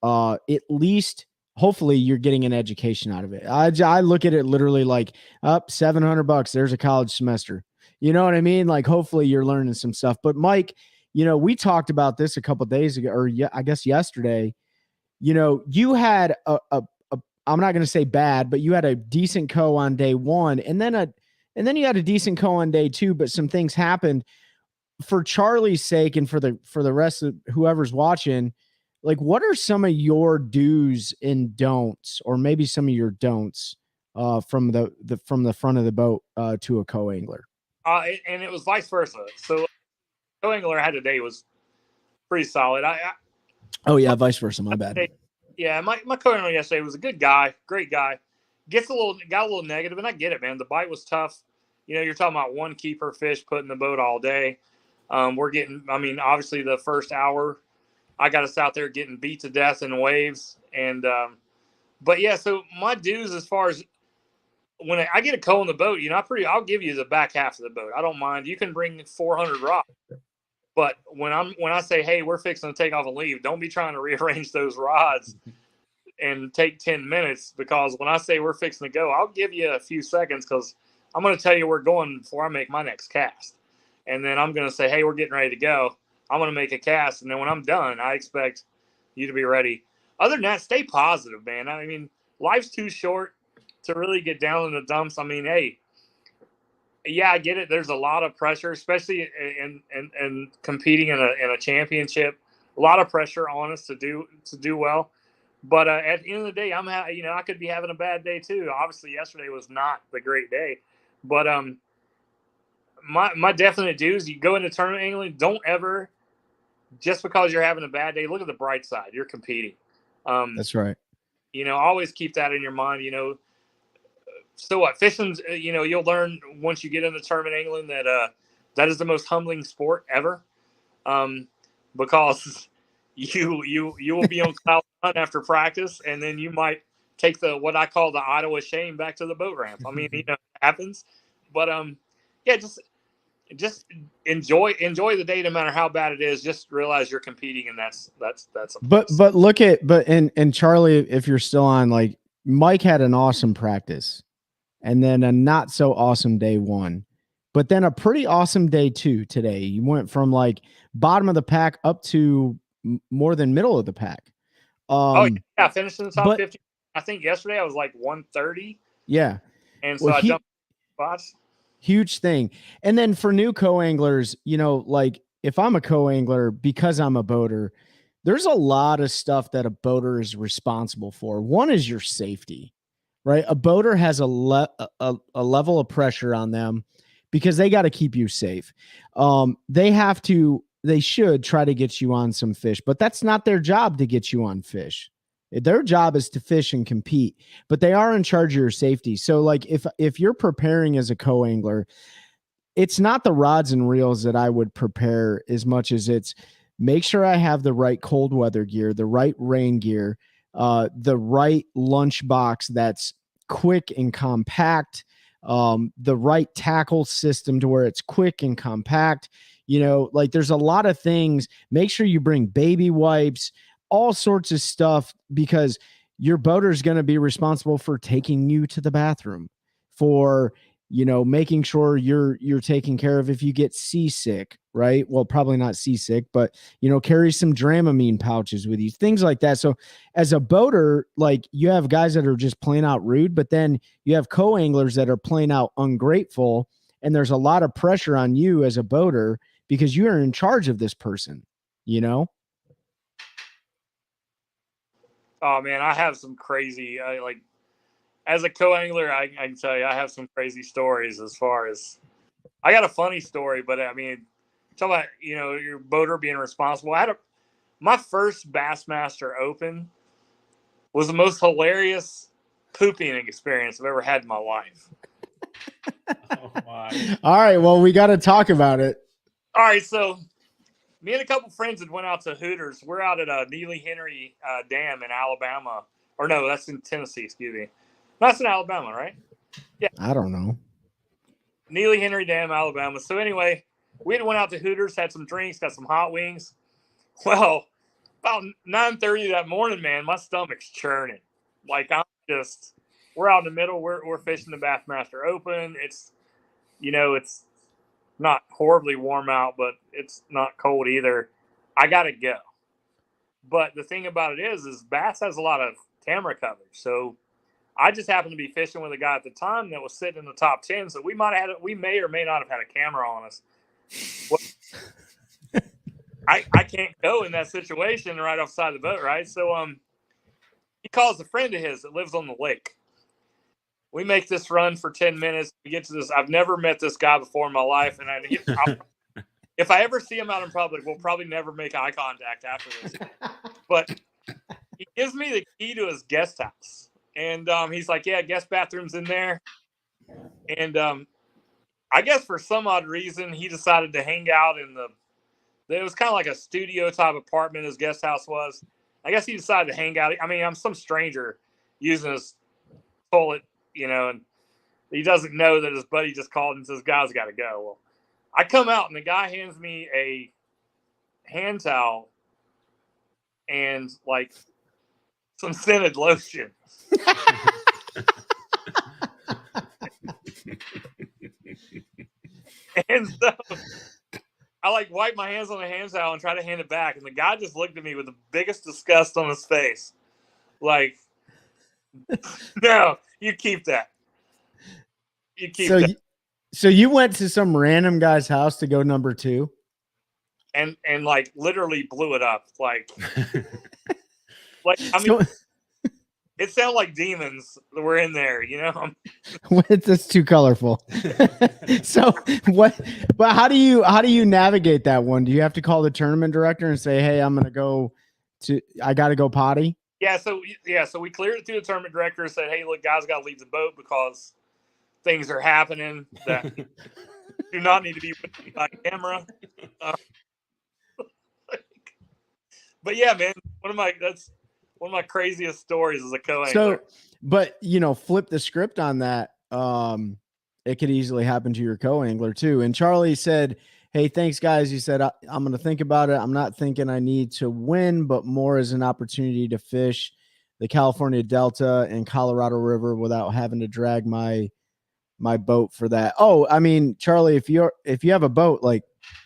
at least hopefully you're getting an education out of it. I look at it literally like up $700. There's a college semester. You know what I mean? Like hopefully you're learning some stuff. But Mike, we talked about this a couple of days ago, or I guess yesterday. You had a I'm not going to say bad, but you had a decent co on day one, and then you had a decent co on day two, but some things happened. For Charlie's sake and for the rest of whoever's watching, like what are some of your do's and don'ts, or maybe some of your don'ts from the front of the boat to a co-angler? And it was vice versa. So co-angler I had today was pretty solid. Oh yeah, vice versa. My bad. Yeah, my co-angler yesterday was a good guy, great guy. Got a little negative, and I get it, man. The bite was tough. You're talking about one keeper fish put in the boat all day. We're getting, obviously the first hour, I got us out there getting beat to death in waves. And, but yeah, so my dues as far as when I get a co in the boat, I'll give you the back half of the boat. I don't mind. You can bring 400 rods. But when I say, hey, we're fixing to take off and leave, don't be trying to rearrange those rods and take 10 minutes, because when I say we're fixing to go, I'll give you a few seconds because I'm going to tell you we're going before I make my next cast. And then I'm going to say, hey, we're getting ready to go. I'm going to make a cast. And then when I'm done, I expect you to be ready. Other than that, stay positive, man. Life's too short to really get down in the dumps. Hey, yeah, I get it. There's a lot of pressure, especially in competing in a championship. A lot of pressure on us to do well. But at the end of the day, I could be having a bad day too. Obviously, yesterday was not the great day. But my definite dues: you go into tournament angling, don't ever, just because you're having a bad day, look at the bright side. You're competing. That's right. Always keep that in your mind. So what? Fishing's, you'll learn once you get into tournament angling that that is the most humbling sport ever. because you will be on cloud nine after practice, and then you might take what I call the Iowa shame back to the boat ramp. I mean, it happens, but yeah, just enjoy the day, no matter how bad it is. Just realize you're competing, and that's but look at and Charlie, if you're still on, like, Mike had an awesome practice, and then a not so awesome day one, but then a pretty awesome day two today. You went from like bottom of the pack up to more than middle of the pack. I finished in the top 50. I think yesterday I was like 130. Yeah, and so I jumped spots. Huge thing. And then for new co-anglers, like, if I'm a co-angler, because I'm a boater, there's a lot of stuff that a boater is responsible for. One is your safety, right? A boater has a level of pressure on them because they got to keep you safe. They should try to get you on some fish, but that's not their job to get you on fish. Their job is to fish and compete, but they are in charge of your safety. So, like, if you're preparing as a co-angler, it's not the rods and reels that I would prepare as much as it's make sure I have the right cold weather gear, the right rain gear, the right lunch box that's quick and compact, the right tackle system to where it's quick and compact. Like, there's a lot of things. Make sure you bring baby wipes, all sorts of stuff, because your boater is going to be responsible for taking you to the bathroom, for, making sure you're taken care of if you get seasick, right? Well, probably not seasick, but, carry some Dramamine pouches with you, things like that. So as a boater, like, you have guys that are just plain out rude, but then you have co-anglers that are plain out ungrateful. And there's a lot of pressure on you as a boater because you are in charge of this person, Oh man, I have some crazy, as a co-angler, I can tell you, I have some crazy stories. As far as, I got a funny story, but I mean, talk about, your boater being responsible. My first Bassmaster Open was the most hilarious pooping experience I've ever had in my life. Oh my. All right, well, we got to talk about it. All right, so me and a couple friends had went out to Hooters. We're out at Neely Henry Dam in Alabama. Or no, that's in Tennessee, excuse me. That's in Alabama, right? Yeah. I don't know. Neely Henry Dam, Alabama. So anyway, we had went out to Hooters, had some drinks, got some hot wings. Well, about 9:30 that morning, man, my stomach's churning. Like, we're out in the middle. We're fishing the Bassmaster Open. It's, it's not horribly warm out, but it's not cold either. I got to go. But the thing about it is Bass has a lot of camera coverage. So I just happened to be fishing with a guy at the time that was sitting in the top 10. So we may or may not have had a camera on us. Well, I can't go in that situation right offside the boat, right? So he calls a friend of his that lives on the lake. We make this run for 10 minutes. We get to this. I've never met this guy before in my life. And if I ever see him out in public, we'll probably never make eye contact after this. But he gives me the key to his guest house. And he's like, yeah, guest bathroom's in there. And I guess for some odd reason, he decided to hang out it was kind of like a studio type apartment his guest house was. I guess he decided to hang out. I mean, I'm some stranger using his toilet, and he doesn't know that his buddy just called and says, guy's got to go. Well, I come out and the guy hands me a hand towel and like some scented lotion. And so I like wipe my hands on the hand towel and try to hand it back. And the guy just looked at me with the biggest disgust on his face. Like, no, you keep that. You keep that. So you went to some random guy's house to go number 2? And like literally blew it up. Like I mean, it sounded like demons that were in there, That's too colorful. So what? But how do you navigate that one? Do you have to call the tournament director and say, "Hey, I got to go potty"? Yeah. So we cleared it through the tournament director and said, "Hey, look, guys, got to leave the boat because things are happening that do not need to be by camera." But yeah, man, that's one of my craziest stories as a co-angler. So, but flip the script on that. It could easily happen to your co-angler too. And Charlie said, "Hey, thanks guys." He said, "I'm going to think about it. I'm not thinking I need to win, but more as an opportunity to fish the California Delta and Colorado River without having to drag my boat for that." Oh, I mean, Charlie, if you have a boat, like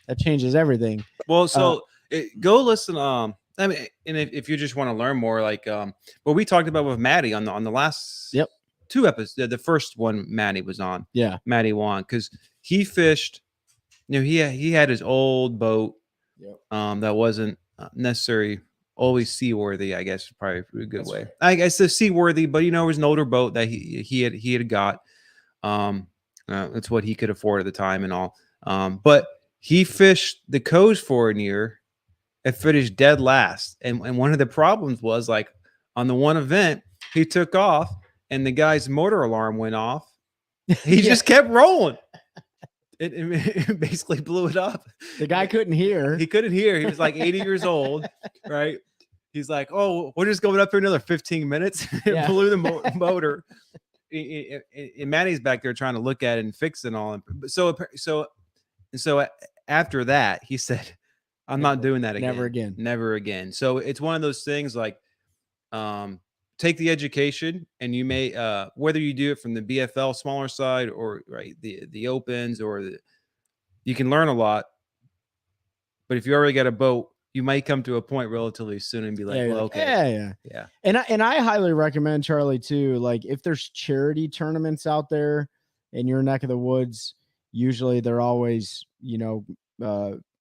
that changes everything. Well, so go listen. I mean, and if you just want to learn more, like what we talked about with Maddie on the last 2 episodes, the first one Maddie was on. Yeah, Maddie won because he fished. He had his old boat. That wasn't necessarily always seaworthy. I guess probably a good way. Right. I guess it's seaworthy, but it was an older boat that he had got. That's what he could afford at the time and all. But he fished the coast for a year and finished dead last. And one of the problems was, like, on the one event, he took off and the guy's motor alarm went off. He just kept rolling. It basically blew it up. The guy couldn't hear. He couldn't hear. He was like 80 years old, right? He's like, "Oh, we're just going up here another 15 minutes." It blew the motor. And Maddie's back there trying to look at it and fix it and all. So after that, he said, "I'm not doing that again. Never again." So it's one of those things, like, take the education, and you may whether you do it from the BFL smaller side or the opens you can learn a lot. But if you already got a boat, you might come to a point relatively soon and be like, okay. Yeah. And I highly recommend, Charlie, too, like, if there's charity tournaments out there in your neck of the woods, usually they're always,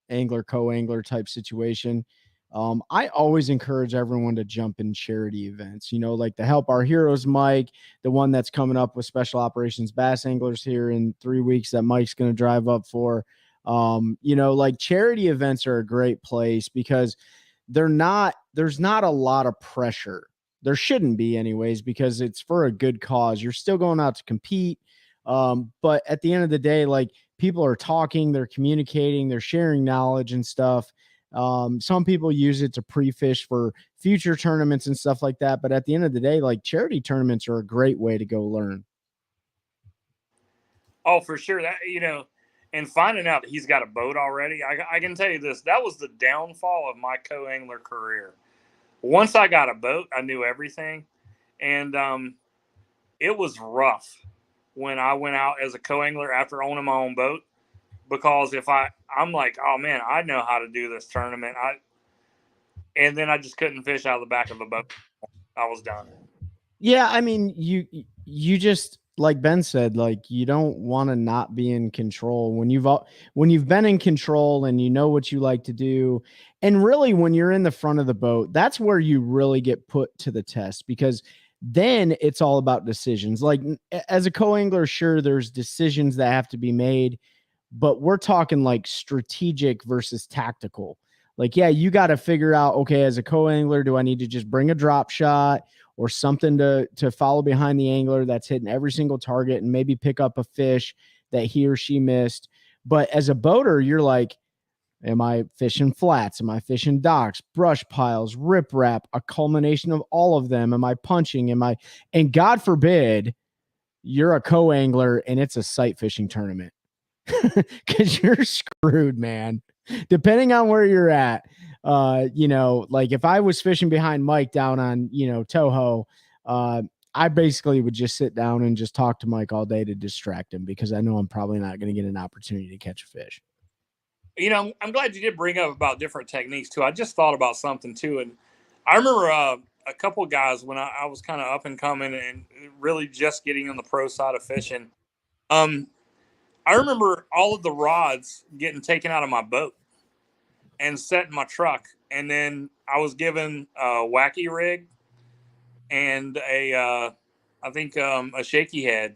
angler, co-angler type situation. I always encourage everyone to jump in charity events, like the Help Our Heroes Mike, the one that's coming up with Special Operations Bass Anglers here in 3 weeks that Mike's going to drive up for. Like, charity events are a great place because there's not a lot of pressure. There shouldn't be anyways, because it's for a good cause. You're still going out to compete. But at the end of the day, like, people are talking, they're communicating, they're sharing knowledge and stuff. Some people use it to pre-fish for future tournaments and stuff like that. But at the end of the day, like, charity tournaments are a great way to go learn. Oh, for sure. That, and finding out that he's got a boat already, I can tell you this, that was the downfall of my co-angler career. Once I got a boat, I knew everything. And it was rough when I went out as a co-angler after owning my own boat, because I'm like, oh man, I know how to do this tournament. And then I just couldn't fish out of the back of a boat. I was done. Yeah. I mean, you just, like Ben said, like, you don't want to not be in control when you've been in control and you know what you like to do. And really, when you're in the front of the boat, that's where you really get put to the test, because then it's all about decisions. Like, as a co-angler, sure, there's decisions that have to be made, but we're talking like strategic versus tactical. Like, yeah, you got to figure out, okay, as a co-angler, do I need to just bring a drop shot or something to follow behind the angler that's hitting every single target and maybe pick up a fish that he or she missed? But as a boater, you're like, am I fishing flats? Am I fishing docks, brush piles, riprap, a culmination of all of them? Am I punching? And God forbid you're a co-angler and it's a sight fishing tournament, because you're screwed, man. Depending on where you're at, like, if I was fishing behind Mike down on, Toho, I basically would just sit down and just talk to Mike all day to distract him, because I know I'm probably not going to get an opportunity to catch a fish. I'm glad you did bring up about different techniques too. I just thought about something too. And I remember a couple of guys when I was kind of up and coming and really just getting on the pro side of fishing. I remember all of the rods getting taken out of my boat and set in my truck. And then I was given a wacky rig and a shaky head.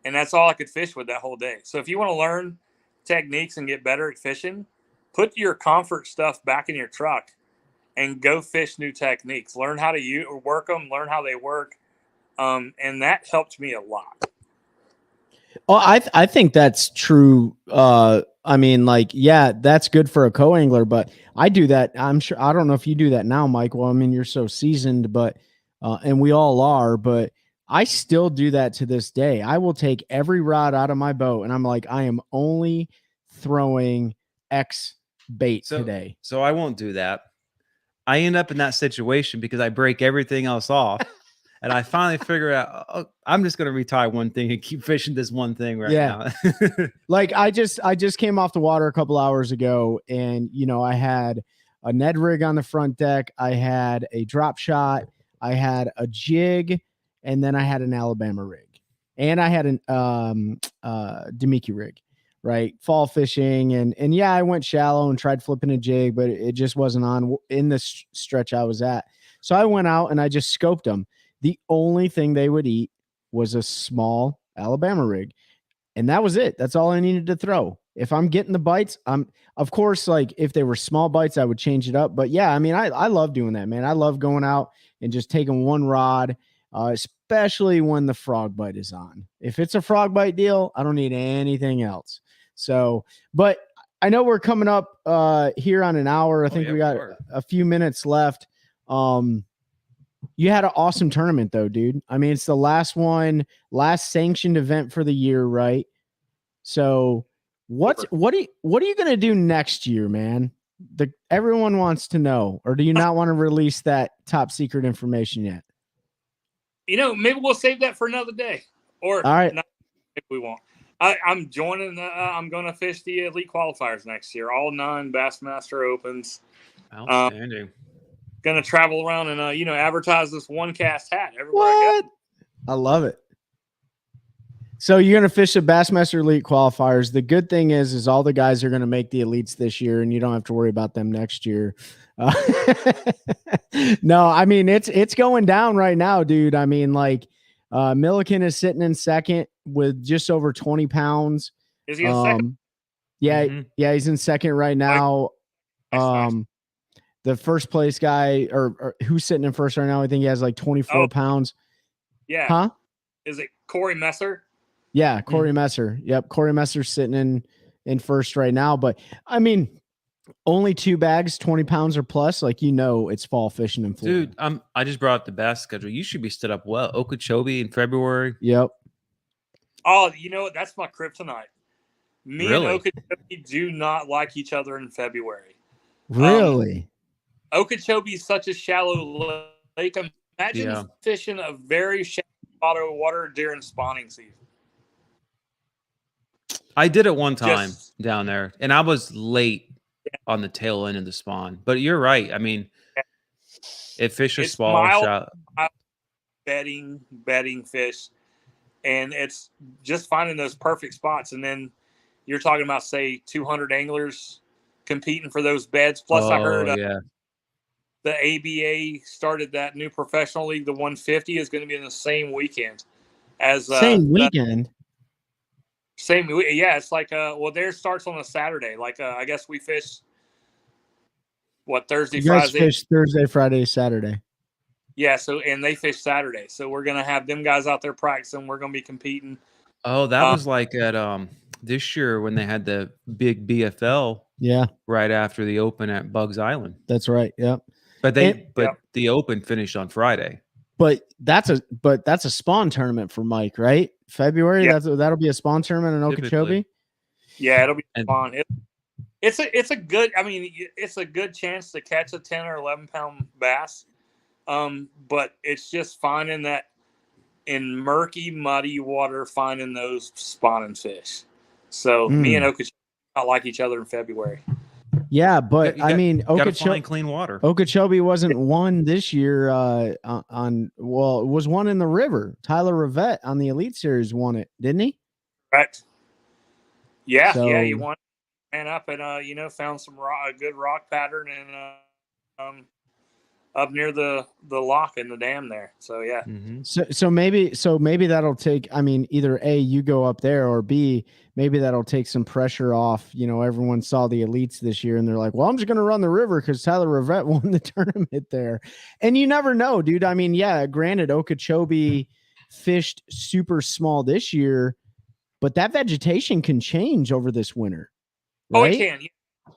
And that's all I could fish with that whole day. So if you want to learn techniques and get better at fishing, put your comfort stuff back in your truck and go fish new techniques. Learn how to work them, learn how they work. And that helped me a lot. Oh, I think that's true. I mean, like, yeah, that's good for a co-angler, but I do that. I'm sure. I don't know if you do that now, Mike. Well, I mean, you're so seasoned, but and we all are, but I still do that to this day. I will take every rod out of my boat, and I'm like, I am only throwing X bait today. So I won't do that. I end up in that situation because I break everything else off. And I finally figure out, oh, I'm just going to retire one thing and keep fishing this one thing right now. Like I just came off the water a couple hours ago, and I had a Ned rig on the front deck. I had a drop shot. I had a jig, and then I had an Alabama rig, and I had an Demiki rig, right? Fall fishing, and yeah, I went shallow and tried flipping a jig, but it just wasn't on in the stretch I was at. So I went out and I just scoped them. The only thing they would eat was a small Alabama rig. And that was it. That's all I needed to throw. If I'm getting the bites, of course, like if they were small bites, I would change it up. But yeah, I mean, I love doing that, man. I love going out and just taking one rod, especially when the frog bite is on. If it's a frog bite deal, I don't need anything else. So, but I know we're coming up here on an hour. I think we got a few minutes left. You had an awesome tournament though, dude. I mean, it's the last sanctioned event for the year, right? So what are you going to do next year, man? Everyone wants to know, or do you not want to release that top secret information yet? Maybe we'll save that for another day, or all right, not, if we won't. I'm joining. I'm going to fish the elite qualifiers next year, all 9 Bassmaster Opens. Outstanding. Going to travel around and advertise this one cast hat everywhere I go. I love it. So you're going to fish the Bassmaster Elite qualifiers. The good thing is all the guys are going to make the elites this year, and you don't have to worry about them next year. No, I mean, it's going down right now, dude. I mean, like Milliken is sitting in second with just over 20 pounds. Is he in second? Yeah, yeah, he's in second right now. Nice. The first place guy, or who's sitting in first right now, I think he has like 24 pounds. Yeah. Huh? Is it Corey Messer? Yeah, Corey Messer. Yep, Corey Messer's sitting in first right now. But I mean, only 2 bags, 20 pounds or plus. Like, it's fall fishing in Florida. Dude, I just brought up the bass schedule. You should be stood up well. Okeechobee in February. Yep. Oh, you know what? That's my kryptonite. Me Really? and Okeechobee do not like each other in February. Really? Okeechobee is such a shallow lake. Imagine fishing a very shallow body of water during spawning season. I did it one time down there, and I was late on the tail end of the spawn. But you're right. I mean, if fish are small, bedding fish, and it's just finding those perfect spots. And then you're talking about, say, 200 anglers competing for those beds. Plus, I heard the ABA started that new professional league. The 150 is going to be in the same weekend as same weekend. It's like theirs starts on a Saturday. Like I guess we fish Thursday, Friday. Fish Thursday, Friday, Saturday. Yeah, and they fish Saturday. So we're gonna have them guys out there practicing. We're gonna be competing. Oh, that was like at this year when they had the big BFL. Yeah. Right after the Open at Bugs Island. That's right. Yep. But the Open finished on Friday. But that's a spawn tournament for Mike, right? February. Yeah. That'll be a spawn tournament in Okeechobee. Yeah, it'll be fun. It's a good. I mean, it's a good chance to catch a 10 or 11 pound bass. But it's just finding that in murky, muddy water, finding those spawning fish. So me and Okeechobee not like each other in February. Yeah, but Okeechobee clean water. Okeechobee wasn't won this year it was one in the river. Tyler Rivette on the Elite Series won it, didn't he? Correct. Yeah, he won, ran up and found some a good rock pattern and up near the lock in the dam there. So yeah. Mm-hmm. So maybe that'll take, I mean, either A, you go up there, or B, maybe that'll take some pressure off. Everyone saw the elites this year and they're like, well, I'm just going to run the river because Tyler Rivette won the tournament there. And you never know, dude. I mean, yeah, granted, Okeechobee fished super small this year, but that vegetation can change over this winter. Oh, Right? it can.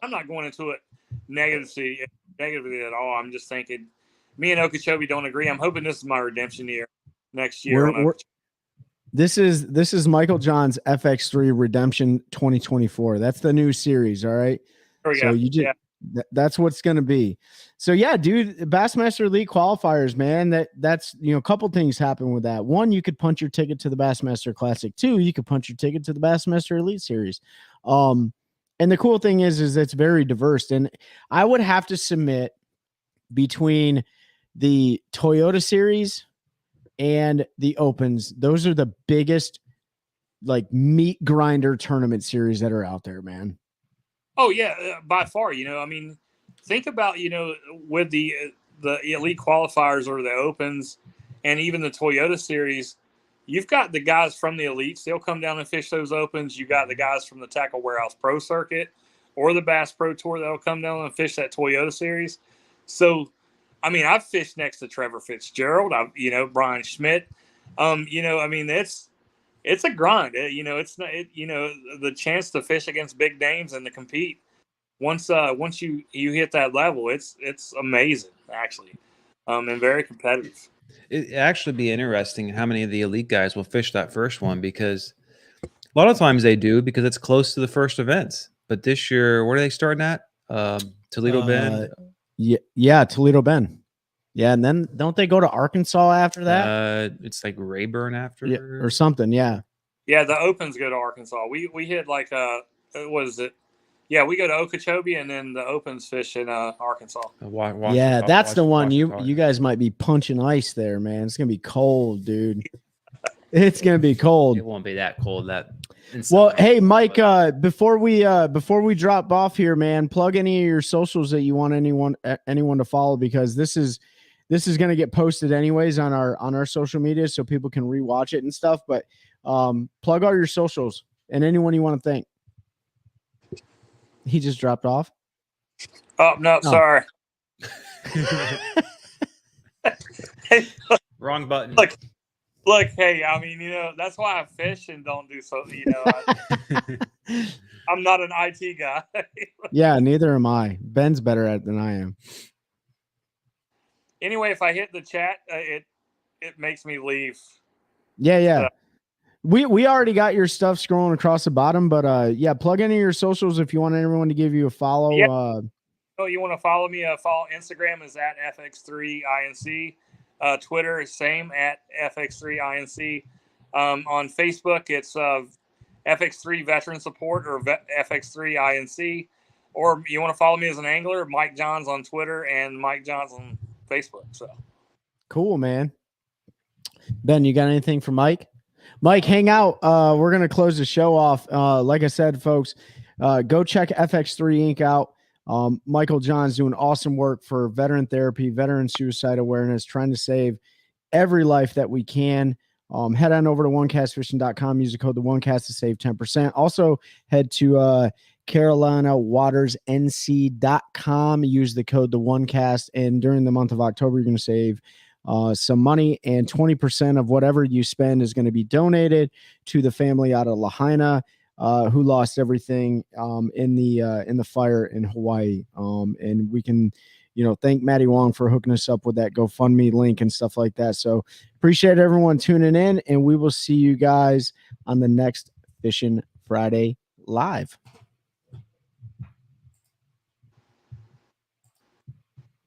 I'm not going into it negatively at all. I'm just thinking, me and Okeechobee don't agree. I'm hoping this is my redemption year next year. This is Michael John's FX3 Redemption 2024. That's the new series. All right. So you just that's what's going to be. So yeah, dude, Bassmaster Elite qualifiers, man. That's a couple things happen with that. One, you could punch your ticket to the Bassmaster Classic. Two, you could punch your ticket to the Bassmaster Elite Series. And the cool thing is it's very diverse. And I would have to submit between the Toyota Series and the Opens, those are the biggest like meat grinder tournament series that are out there, man. Oh yeah, by far. I mean, think about with the elite qualifiers or the Opens, and even the Toyota Series, you've got the guys from the elites. They'll come down and fish those Opens. You got the guys from the Tackle Warehouse Pro Circuit or the Bass Pro Tour that'll come down and fish that Toyota Series. So, I mean, I've fished next to Trevor Fitzgerald. Brian Schmidt. I mean, it's a grind. It's not. The chance to fish against big names and to compete. Once you hit that level, it's amazing actually, and very competitive. It actually be interesting how many of the elite guys will fish that first one, because a lot of times they do because it's close to the first events. But this year, where are they starting at? Toledo Bend. Yeah, Toledo Bend. Yeah, and then don't they go to Arkansas after that? It's like Rayburn after, or something. Yeah. Yeah, the Opens go to Arkansas. We hit like what is it? Yeah, we go to Okeechobee and then the Opens fish in Arkansas. Yeah, that's the one. You guys might be punching ice there, man. It's gonna be cold, dude. It's gonna be cold. It won't be that cold. Well, hey, Mike. Before we drop off here, man, plug any of your socials that you want anyone to follow, because this is gonna get posted anyways on our social media, so people can rewatch it and stuff. But plug all your socials and anyone you want to thank. He just dropped off. Oh no, sorry. Wrong button. Look, hey, I mean, that's why I fish and don't do so. I'm not an IT guy. Yeah, neither am I. Ben's better at it than I am. Anyway, if I hit the chat, it makes me leave. Yeah. We already got your stuff scrolling across the bottom, but yeah, plug any of your socials if you want everyone to give you a follow. Yeah. You want to follow me? Follow Instagram is at FX3INC. Twitter is same at FX3INC. On Facebook, it's FX3 Veteran Support or FX3INC. Or you want to follow me as an angler, Mike Johns on Twitter and Mike Johns on Facebook. So cool, man. Ben, you got anything for Mike? Mike, hang out. We're going to close the show off. Like I said, folks, go check FX3 Inc. out. Michael Johns doing awesome work for veteran therapy, veteran suicide awareness, trying to save every life that we can. Head on over to onecastfishing.com. Use the code the OneCast to save 10%. Also, head to CarolinaWatersNC.com. Use the code the OneCast, and during the month of October, you're going to save some money, and 20% of whatever you spend is going to be donated to the family out of Lahaina, who lost everything in the fire in Hawaii. And we can, thank Maddie Wong for hooking us up with that GoFundMe link and stuff like that. So appreciate everyone tuning in, and we will see you guys on the next Fishing Friday Live.